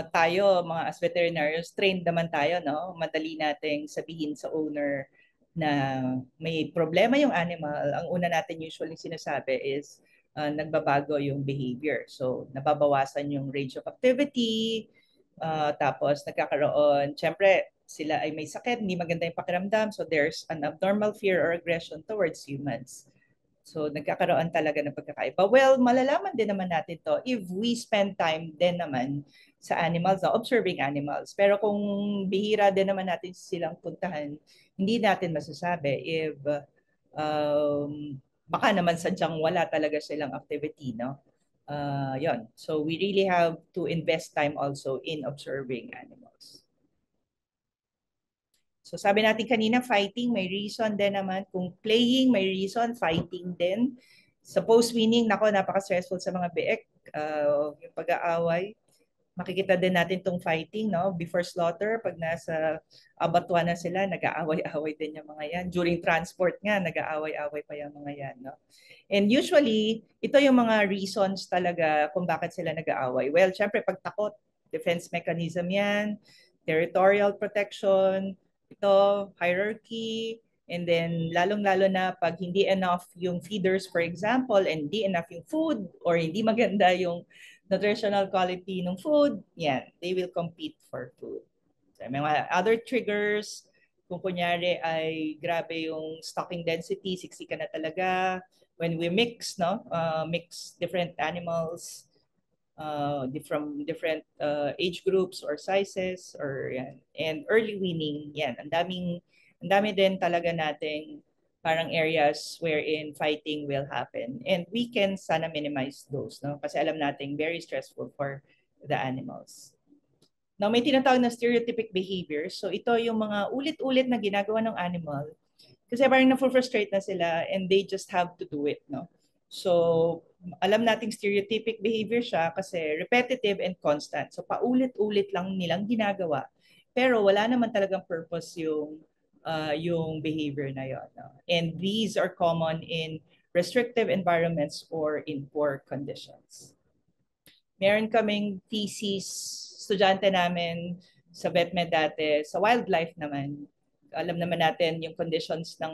[SPEAKER 2] tayo, mga as veterinarians, trained naman tayo, no? Madali nating sabihin sa owner na may problema yung animal. Ang una natin usually sinasabi is nagbabago yung behavior. So, nababawasan yung range of activity, tapos nagkakaroon, syempre, sila ay may sakit, hindi maganda yung pakiramdam, so there's an abnormal fear or aggression towards humans. So nagkakaroon talaga ng pagkakaiba. Well, malalaman din naman natin to if we spend time din naman sa animals, observing animals. Pero kung bihira din naman natin silang puntahan, hindi natin masasabi if baka naman sadyang wala talaga silang activity, no? Yon. So we really have to invest time also in observing animals. So sabi natin kanina, fighting, may reason din naman. Kung playing, may reason, fighting din. Sa post-winning, nako, napaka-stressful sa mga biek. Yung pag-aaway. Makikita din natin tong fighting, no? Before slaughter, pag nasa abattoir na sila, nag-aaway-aaway din yung mga yan. During transport nga, nag-aaway-aaway pa yung mga yan, no? And usually, ito yung mga reasons talaga kung bakit sila nag-aaway. Well, syempre, pagtakot, defense mechanism yan, territorial protection, ito, hierarchy, and then lalong-lalo na pag hindi enough yung feeders, for example, and hindi enough yung food, or hindi maganda yung nutritional quality ng food, yan, they will compete for food. So, may mga other triggers, kung kunyari ay grabe yung stocking density, siksika na talaga, when we mix, no, mix different animals, from different age groups or sizes, or yan. And early weaning, yan. Ang dami din talaga nating parang areas wherein fighting will happen. And we can sana minimize those, no? Kasi alam nating very stressful for the animals. Now, may tinatawag na stereotypic behaviors. So ito yung mga ulit-ulit na ginagawa ng animal. Kasi parang na-frustrate na sila and they just have to do it, no? So, alam nating stereotypic behavior siya kasi repetitive and constant. So, paulit-ulit lang nilang ginagawa. Pero wala naman talagang purpose yung behavior na yon. No? And these are common in restrictive environments or in poor conditions. Meron kaming thesis, estudyante namin sa VetMed dati, sa wildlife naman. Alam naman natin yung conditions ng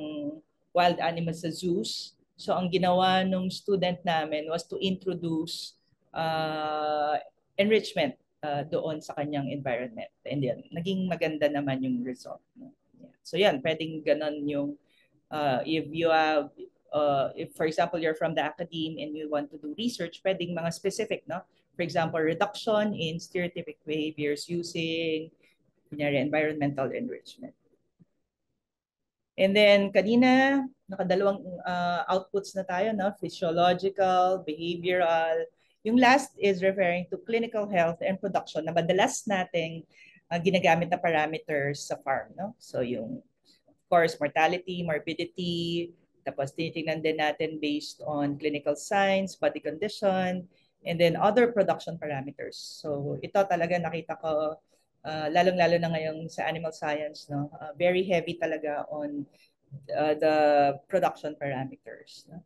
[SPEAKER 2] wild animals sa zoos. So ang ginawa nung student namin was to introduce enrichment doon sa kanyang environment. And yan, naging maganda naman yung result. So yan, pwedeng ganon yung if you have, if for example, you're from the academe and you want to do research, pwedeng mga specific, no? For example, reduction in stereotypic behaviors using kunyari, environmental enrichment. And then kanina, nakadalawang outputs na tayo, no? Physiological, behavioral. Yung last is referring to clinical health and production na madalas nating ginagamit na parameters sa farm, no? So yung, of course, mortality, morbidity, tapos tinitingnan din natin based on clinical signs, body condition, and then other production parameters. So ito talaga nakita ko lalong-lalo na ngayon sa animal science, no? Very heavy talaga on the production parameters. No?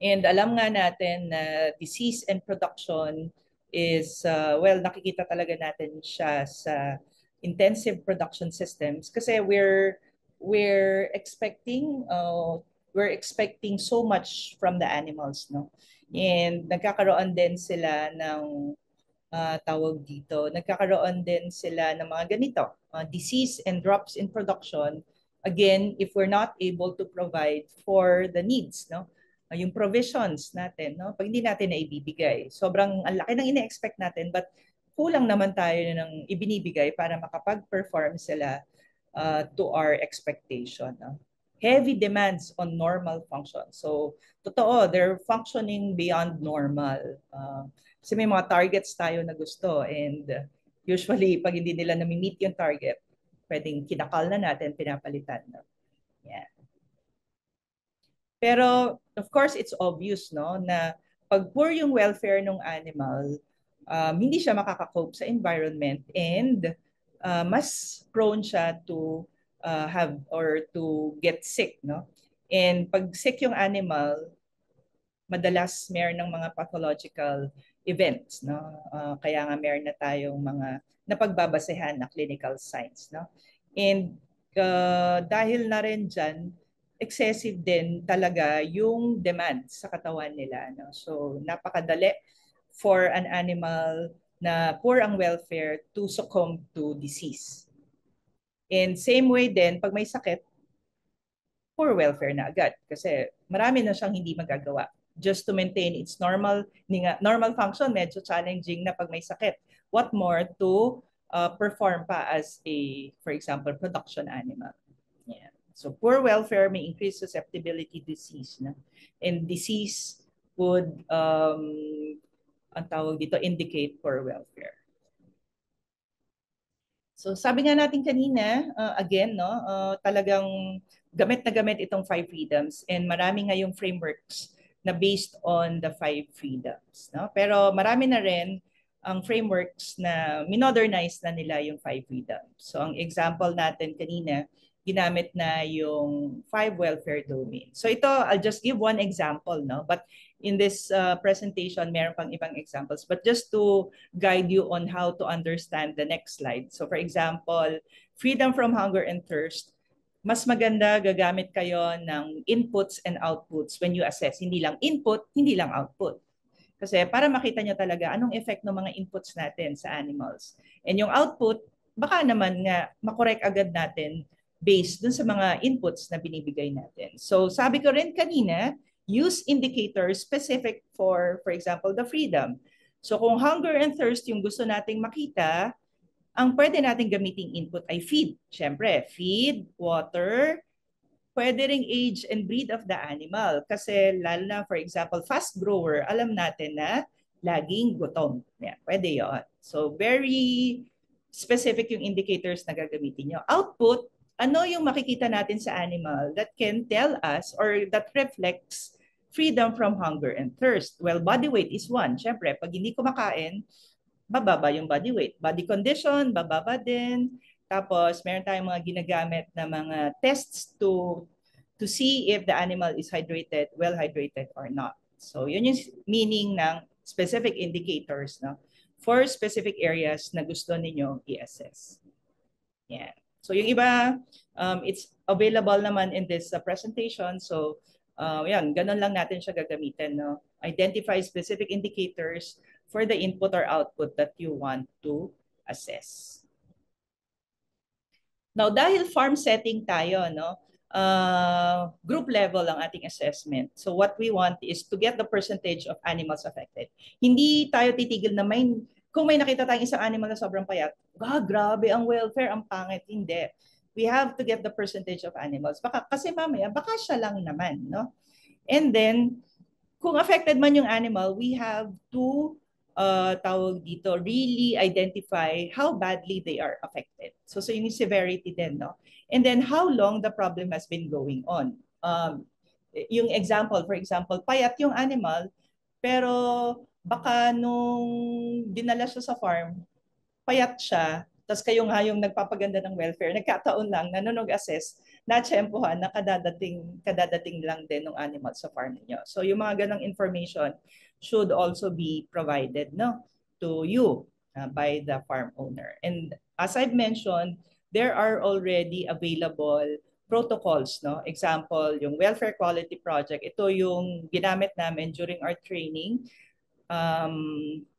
[SPEAKER 2] And alam nga natin na disease and production is, well, nakikita talaga natin siya sa intensive production systems kasi we're expecting so much from the animals, no? And nagkakaroon din sila ng tawag dito, nagkakaroon din sila ng mga ganito, disease and drops in production. Again, if we're not able to provide for the needs, no? Yung provisions natin, no? Pag hindi natin na ibibigay, sobrang ang laki ng ina-expect natin, but kulang naman tayo ng ibinibigay para makapag-perform sila to our expectation. No? Heavy demands on normal function. So, totoo, they're functioning beyond normal. Kasi may mga targets tayo na gusto and usually, pag hindi nila nami-meet yung target, pwedeng kinakal na natin, pinapalitan. No? Yeah. Pero of course, it's obvious no na pag poor yung welfare ng animal, hindi siya makaka-cope sa environment and mas prone siya to have or to get sick, no? And pag sick yung animal, madalas meron ng mga pathological events, no? Kaya nga meron na tayong mga napagbabasehan na clinical signs, no? And dahil na rin dyan, excessive din talaga yung demand sa katawan nila, no? So napakadali for an animal na poor ang welfare to succumb to disease. And same way din, pag may sakit, poor welfare na agad kasi marami na siyang hindi magagawa just to maintain its normal function. Medyo challenging na pag may sakit. What more to perform pa as a, for example, production animal. Yeah. So poor welfare may increase susceptibility to disease. Na? And disease would, ang tawag dito, indicate poor welfare. So sabi nga natin kanina, again, no, talagang gamit na gamit itong 5 freedoms and marami ngayong frameworks na based on the 5 freedoms. No? Pero marami na rin ang frameworks na minodernize na nila yung 5 freedoms. So ang example natin kanina, ginamit na yung 5 welfare domains. So ito, I'll just give one example, no? But in this presentation, meron pang ibang examples. But just to guide you on how to understand the next slide. So for example, freedom from hunger and thirst, mas maganda gagamit kayo ng inputs and outputs when you assess. Hindi lang input, hindi lang output. Kasi para makita nyo talaga anong effect ng mga inputs natin sa animals. And yung output, baka naman nga makorek agad natin based dun sa mga inputs na binibigay natin. So sabi ko rin kanina, use indicators specific for example, the freedom. So kung hunger and thirst yung gusto nating makita, ang pwede nating gamiting input ay feed. Siyempre, feed, water, pwede ring age and breed of the animal. Kasi lalo na, for example, fast grower, alam natin na laging gutom. Yeah, pwede yun. So very specific yung indicators na gagamitin nyo. Output, ano yung makikita natin sa animal that can tell us or that reflects freedom from hunger and thirst? Well, body weight is one. Siyempre, pag hindi kumakain, bababa yung body weight. Body condition, bababa din. Tapos, meron tayong mga ginagamit na mga tests to see if the animal is hydrated, well hydrated or not. So, yun yung meaning ng specific indicators, no? For specific areas na gusto ninyo i-assess. Yeah. So yung iba, it's available naman in this presentation. So yan, ganun lang natin siya gagamitin. No? Identify specific indicators for the input or output that you want to assess. Now, dahil farm setting tayo, no, group level ang ating assessment. So what we want is to get the percentage of animals affected. Hindi tayo titigil na kung may nakita tayong isang animal na sobrang payat, grabe ang welfare, ang pangit. Hindi. We have to get the percentage of animals. Kasi mamaya, baka siya lang naman. No? And then, kung affected man yung animal, we have to tawag dito, really identify how badly they are affected. So yung severity din, no? And then how long the problem has been going on. Yung example, for example, payat yung animal, pero baka nung dinala siya sa farm, payat siya, Tapos kayo nga yung nagpapaganda ng welfare, nagkataon lang na nung nag-assess, natsyempohan na kadadating lang din ng animal sa farm niyo. So yung mga ganong information should also be provided to you by the farm owner. And as I've mentioned, there are already available protocols. Example, yung Welfare Quality Project, ito yung ginamit namin during our training.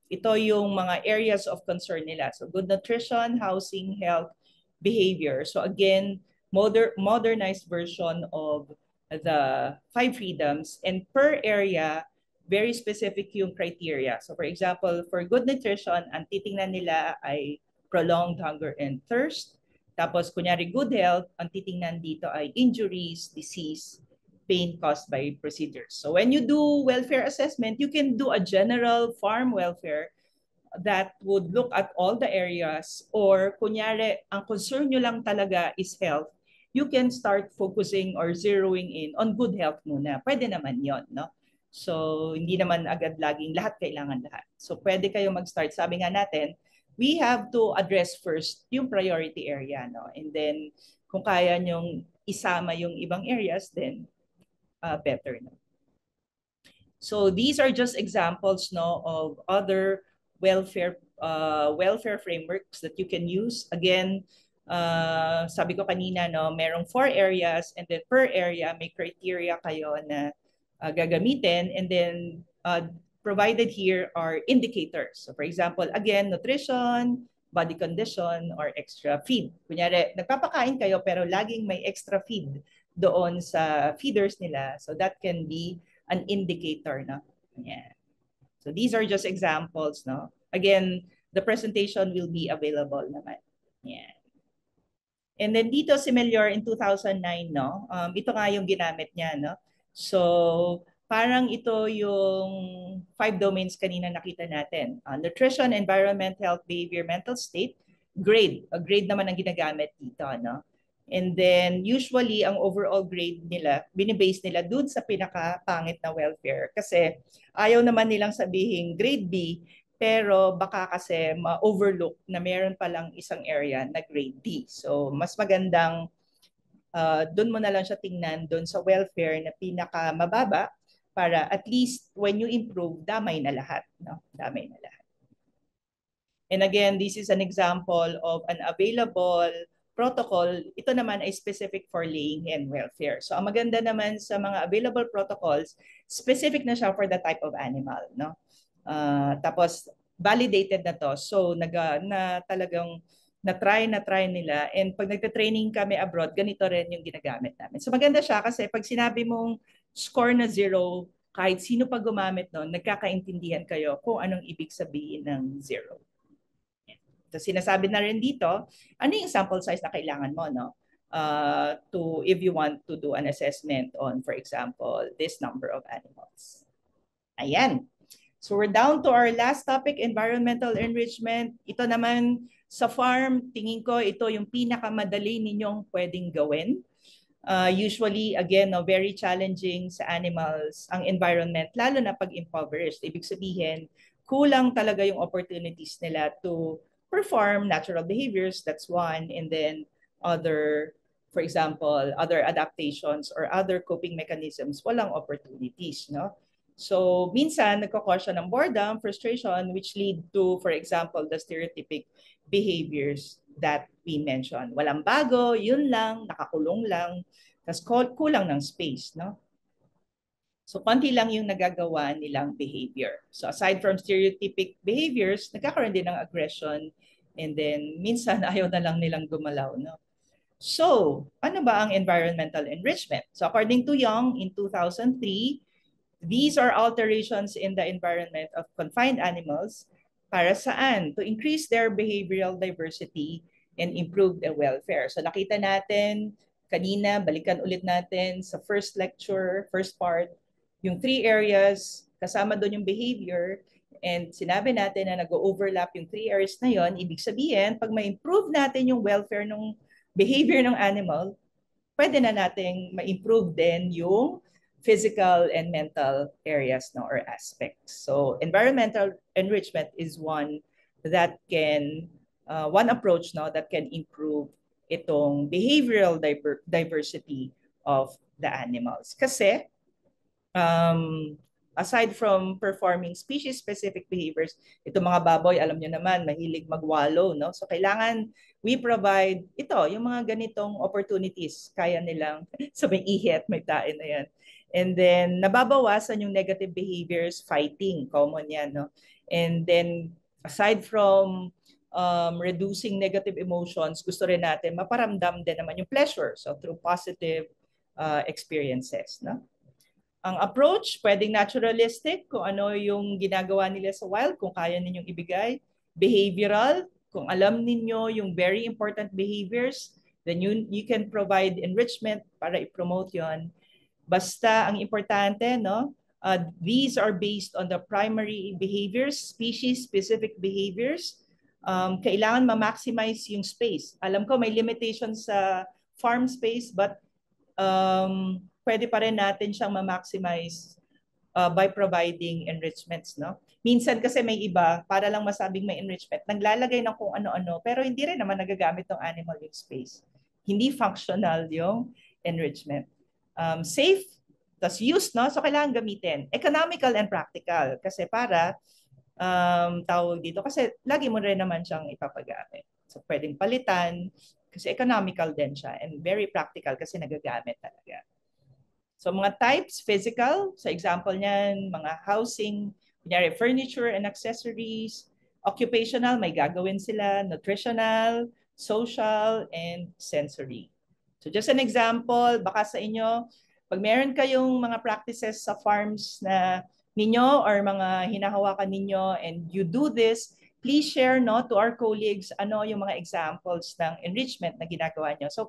[SPEAKER 2] Ito yung mga areas of concern nila. So good nutrition, housing, health, behavior. So again, modernized version of the 5 freedoms, and per area, very specific yung criteria. So for example, for good nutrition, ang titingnan nila ay prolonged hunger and thirst. Tapos kunyari good health, ang titingnan dito ay injuries, disease, pain caused by procedures. So when you do welfare assessment, you can do a general farm welfare that would look at all the areas, or kunyari, ang concern nyo lang talaga is health, you can start focusing or zeroing in on good health muna. Pwede naman yon, no? So hindi naman agad laging lahat kailangan lahat. So pwede kayo mag-start. Sabi nga natin, we have to address first yung priority area, no? And then kung kaya nyong isama yung ibang areas, then better. No? So these are just examples of other welfare frameworks that you can use. Again, sabi ko kanina, merong 4 areas, and then per area may criteria kayo na gagamitin, and then provided here are indicators. So for example, again, nutrition, body condition, or extra feed. Kunyari, nagpapakain kayo pero laging may extra feed doon sa feeders nila. So that can be an indicator. No? Yeah. So these are just examples. No? Again, the presentation will be available naman. Yeah. And then dito si Melior in 2009, no? Ito nga yung ginamit niya. No? So parang ito yung 5 domains kanina nakita natin. Nutrition, environment, health, behavior, mental state, grade. Grade naman ang ginagamit dito. No? And then usually ang overall grade nila, binibase nila dun sa pinakapangit na welfare. Kasi ayaw naman nilang sabihin grade B, pero baka kasi ma-overlook na meron palang isang area na grade D. So mas magandang dun mo na lang siya tingnan dun sa welfare na pinakamababa, para at least when you improve, damay na lahat. No? Damay na lahat. And again, this is an example of an available protocol. Ito naman ay specific for laying hen welfare. So ang maganda naman sa mga available protocols, specific na siya for the type of animal. No? Tapos validated na to. So talagang na-try nila. And pag nagte-training kami abroad, ganito rin yung ginagamit namin. So maganda siya kasi pag sinabi mong score na 0, kahit sino pa gumamit nun, nagkakaintindihan kayo kung anong ibig sabihin ng 0. So sinasabi na rin dito, ano yung sample size na kailangan mo, no? If you want to do an assessment on, for example, this number of animals. Ayan. So we're down to our last topic, environmental enrichment. Ito naman sa farm, tingin ko ito yung pinakamadali ninyong pwedeng gawin. Usually, again, very challenging sa animals ang environment, lalo na pag impoverished. Ibig sabihin, kulang talaga yung opportunities nila to perform natural behaviors, that's one, and then other, for example, other adaptations or other coping mechanisms, walang opportunities, no? So, minsan, nagkakause siya ng boredom, frustration, which lead to, for example, the stereotypic behaviors that we mentioned. Walang bago, yun lang, nakakulong lang, tapos kulang ng space, no? So, konti lang yung nagagawa nilang behavior. So, aside from stereotypic behaviors, nagkakaroon din ng aggression, and then minsan ayaw na lang nilang gumalaw, no? So, ano ba ang environmental enrichment? So, according to Young, in 2003, these are alterations in the environment of confined animals. Para saan? To increase their behavioral diversity and improve their welfare. So, nakita natin kanina, balikan ulit natin sa first lecture, first part, yung 3 areas, kasama doon yung behavior, and sinabi natin na nag-overlap yung 3 areas na yon. Ibig sabihin, pag ma-improve natin yung welfare ng behavior ng animal, pwede na nating ma-improve din yung physical and mental areas, no, or aspects. So environmental enrichment is one that can one approach that can improve itong behavioral diversity of the animals. Kasi aside from performing species-specific behaviors, itong mga baboy, alam nyo naman, mahilig magwalo, no? So kailangan we provide ito, yung mga ganitong opportunities, kaya nilang so may ihi at may tae na yan. And then nababawasan yung negative behaviors, fighting, common yan, no? And then aside from reducing negative emotions, gusto rin natin maparamdam din naman yung pleasure. So through positive experiences, no? Ang approach, pwedeng naturalistic, kung ano yung ginagawa nila sa wild, kung kaya ninyong ibigay. Behavioral, kung alam ninyo yung very important behaviors, then you can provide enrichment para i-promote yon. Basta ang importante, no? These are based on the primary behaviors, species-specific behaviors. Kailangan ma-maximize yung space. Alam ko may limitations sa farm space, but pwede pa rin natin siyang ma-maximize by providing enrichments, no? Minsan kasi may iba, para lang masabing may enrichment, naglalagay ng kung ano-ano, pero hindi rin naman nagagamit ng animal yung space. Hindi functional yung enrichment. Safe, tas used, no? So kailangan gamitin. Economical and practical, kasi para tawag dito, kasi lagi mo rin naman siyang ipapagamit. So pwedeng palitan, kasi economical din siya, and very practical kasi nagagamit talaga. So mga types, physical, sa example niyan, mga housing, kunyari furniture and accessories. Occupational, may gagawin sila. Nutritional, social, and sensory. So just an example, baka sa inyo, pag meron kayong mga practices sa farms na ninyo or mga hinahawakan ninyo and you do this, please share to our colleagues ano yung mga examples ng enrichment na ginagawa nyo. So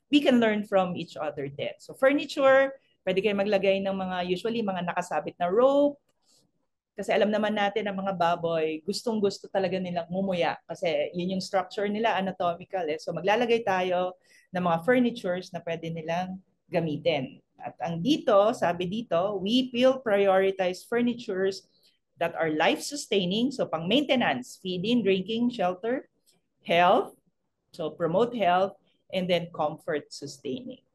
[SPEAKER 2] we can learn from each other then. So furniture, pwede kayo maglagay ng mga usually mga nakasabit na rope. Kasi alam naman natin ang mga baboy, gustong-gusto talaga nilang mumuya. Kasi yun yung structure nila, anatomical. So maglalagay tayo ng mga furnitures na pwede nilang gamitin. At ang dito, sabi dito, we will prioritize furnitures that are life-sustaining. So pang maintenance, feeding, drinking, shelter, health, so promote health, and then comfort-sustaining.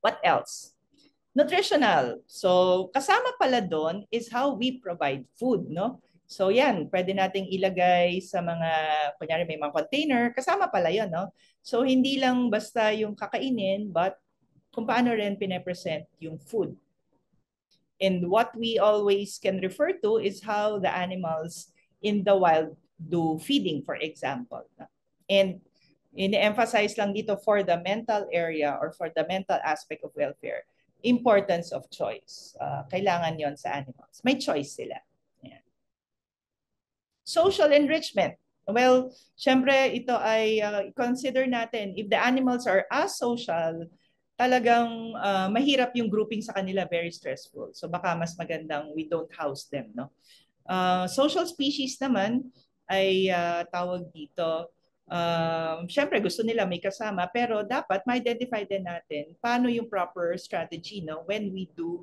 [SPEAKER 2] What else? Nutritional. So kasama pala doon is how we provide food, no? So yan, pwede nating ilagay sa mga, kunyari may mga container, kasama pala yun, no? So hindi lang basta yung kakainin, but kung paano rin pinapresent yung food. And what we always can refer to is how the animals in the wild do feeding, for example. And in-emphasize lang dito for the mental area or for the mental aspect of welfare, importance of choice. Kailangan yon sa animals. May choice sila. Ayan. Social enrichment. Well, syempre ito ay consider natin if the animals are asocial, talagang mahirap yung grouping sa kanila, very stressful. So baka mas magandang we don't house them, no? Social species naman ay tawag dito, syempre gusto nila may kasama, pero dapat ma-identify din natin paano yung proper strategy, no, when we do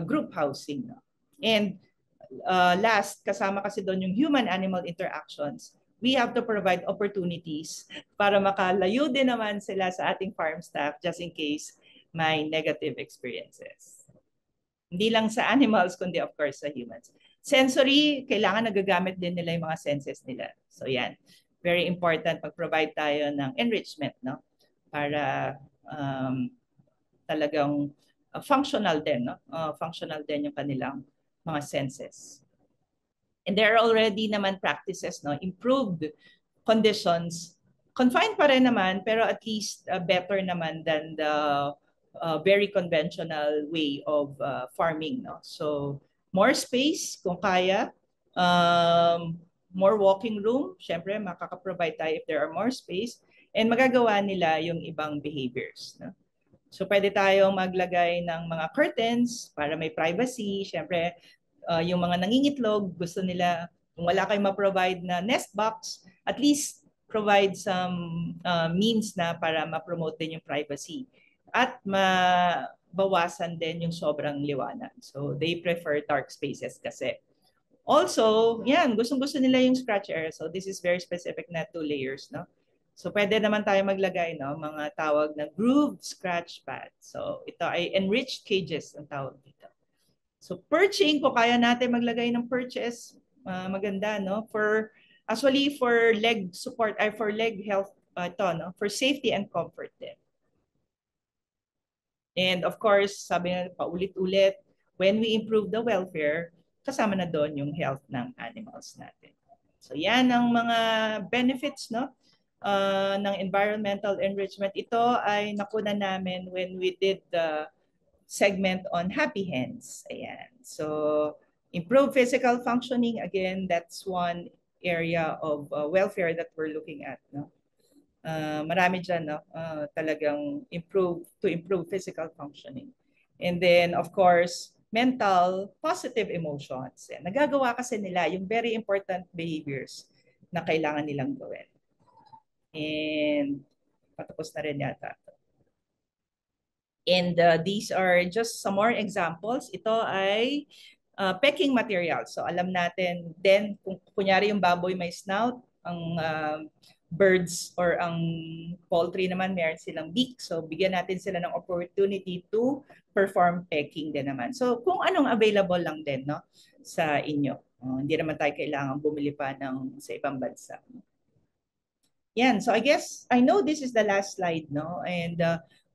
[SPEAKER 2] group housing, no? And last, kasama kasi doon yung human-animal interactions. We have to provide opportunities para makalayo din naman sila sa ating farm staff just in case may negative experiences. Hindi lang sa animals, kundi of course sa humans. Sensory, kailangan nagagamit din nila yung mga senses nila. So yan, very important pag-provide tayo ng enrichment, no? Para talagang functional din, no? Functional din yung kanilang mga senses. And there are already naman practices, no? Improved conditions. Confined pa rin naman, pero at least better naman than the very conventional way of farming, no? So more space kung kaya, more walking room, syempre makaka-provide tayo if there are more space, and magagawa nila yung ibang behaviors, no? So pwede tayong maglagay ng mga curtains para may privacy. Syempre, yung mga nangingitlog, gusto nila, kung wala kayong ma-provide na nest box, at least provide some means na para ma-promote din yung privacy. At mabawasan din yung sobrang liwanag. So they prefer dark spaces kasi. Also, yan, gustong-gusto nila yung scratch area. So this is very specific na 2 layers, no? So pwede naman tayo maglagay, no, mga tawag na grooved scratch pad. So ito ay enriched cages ang tawag dito. So perching, kung kaya natin maglagay ng perches, maganda, no? Actually for leg support, ay for leg health, ito, no? For safety and comfort din. And of course, sabi nga paulit-ulit, when we improve the welfare, kasama na doon yung health ng animals natin. So yan ang mga benefits, no, ng environmental enrichment. Ito ay nakuna namin when we did the segment on happy hens. Ayan. So improve physical functioning, again, that's one area of welfare that we're looking at, no? Marami dyan, no? Talagang improve physical functioning. And then, of course, mental, positive emotions. Yan. Nagagawa kasi nila yung very important behaviors na kailangan nilang gawin. And patapos na rin yata. And these are just some more examples. Ito ay pecking material. So alam natin then kung kunyari yung baboy may snout, ang birds or ang poultry naman meron silang beak. So bigyan natin sila ng opportunity to perform pecking din naman. So kung anong available lang din, no, sa inyo. Hindi naman tayo kailangan bumili pa ng sa ibang bansa. Yan. So I guess I know this is the last slide, no? And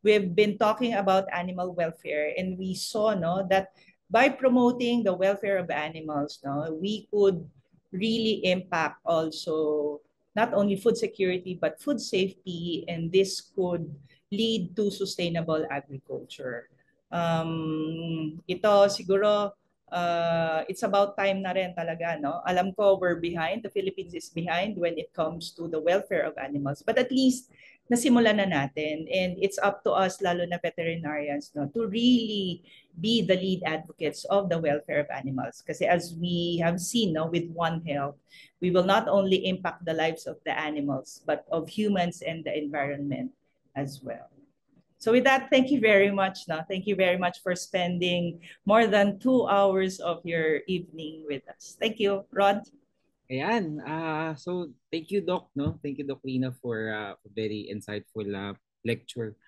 [SPEAKER 2] we've been talking about animal welfare, and we saw, no, that by promoting the welfare of animals, no, we could really impact also not only food security but food safety, and this could lead to sustainable agriculture. Ito siguro it's about time na rin talaga, no? Alam ko we're behind, the Philippines is behind when it comes to the welfare of animals. But at least nasimulan na natin, and it's up to us, lalo na veterinarians, no, to really be the lead advocates of the welfare of animals. Kasi as we have seen, no, with One Health, we will not only impact the lives of the animals, but of humans and the environment as well. So with that, thank you very much. No? Thank you very much for spending more than 2 hours of your evening with us. Thank you, Rod.
[SPEAKER 1] Ayan. So thank you, Doc, no? Thank you, Doc Lina, for a very insightful lecture.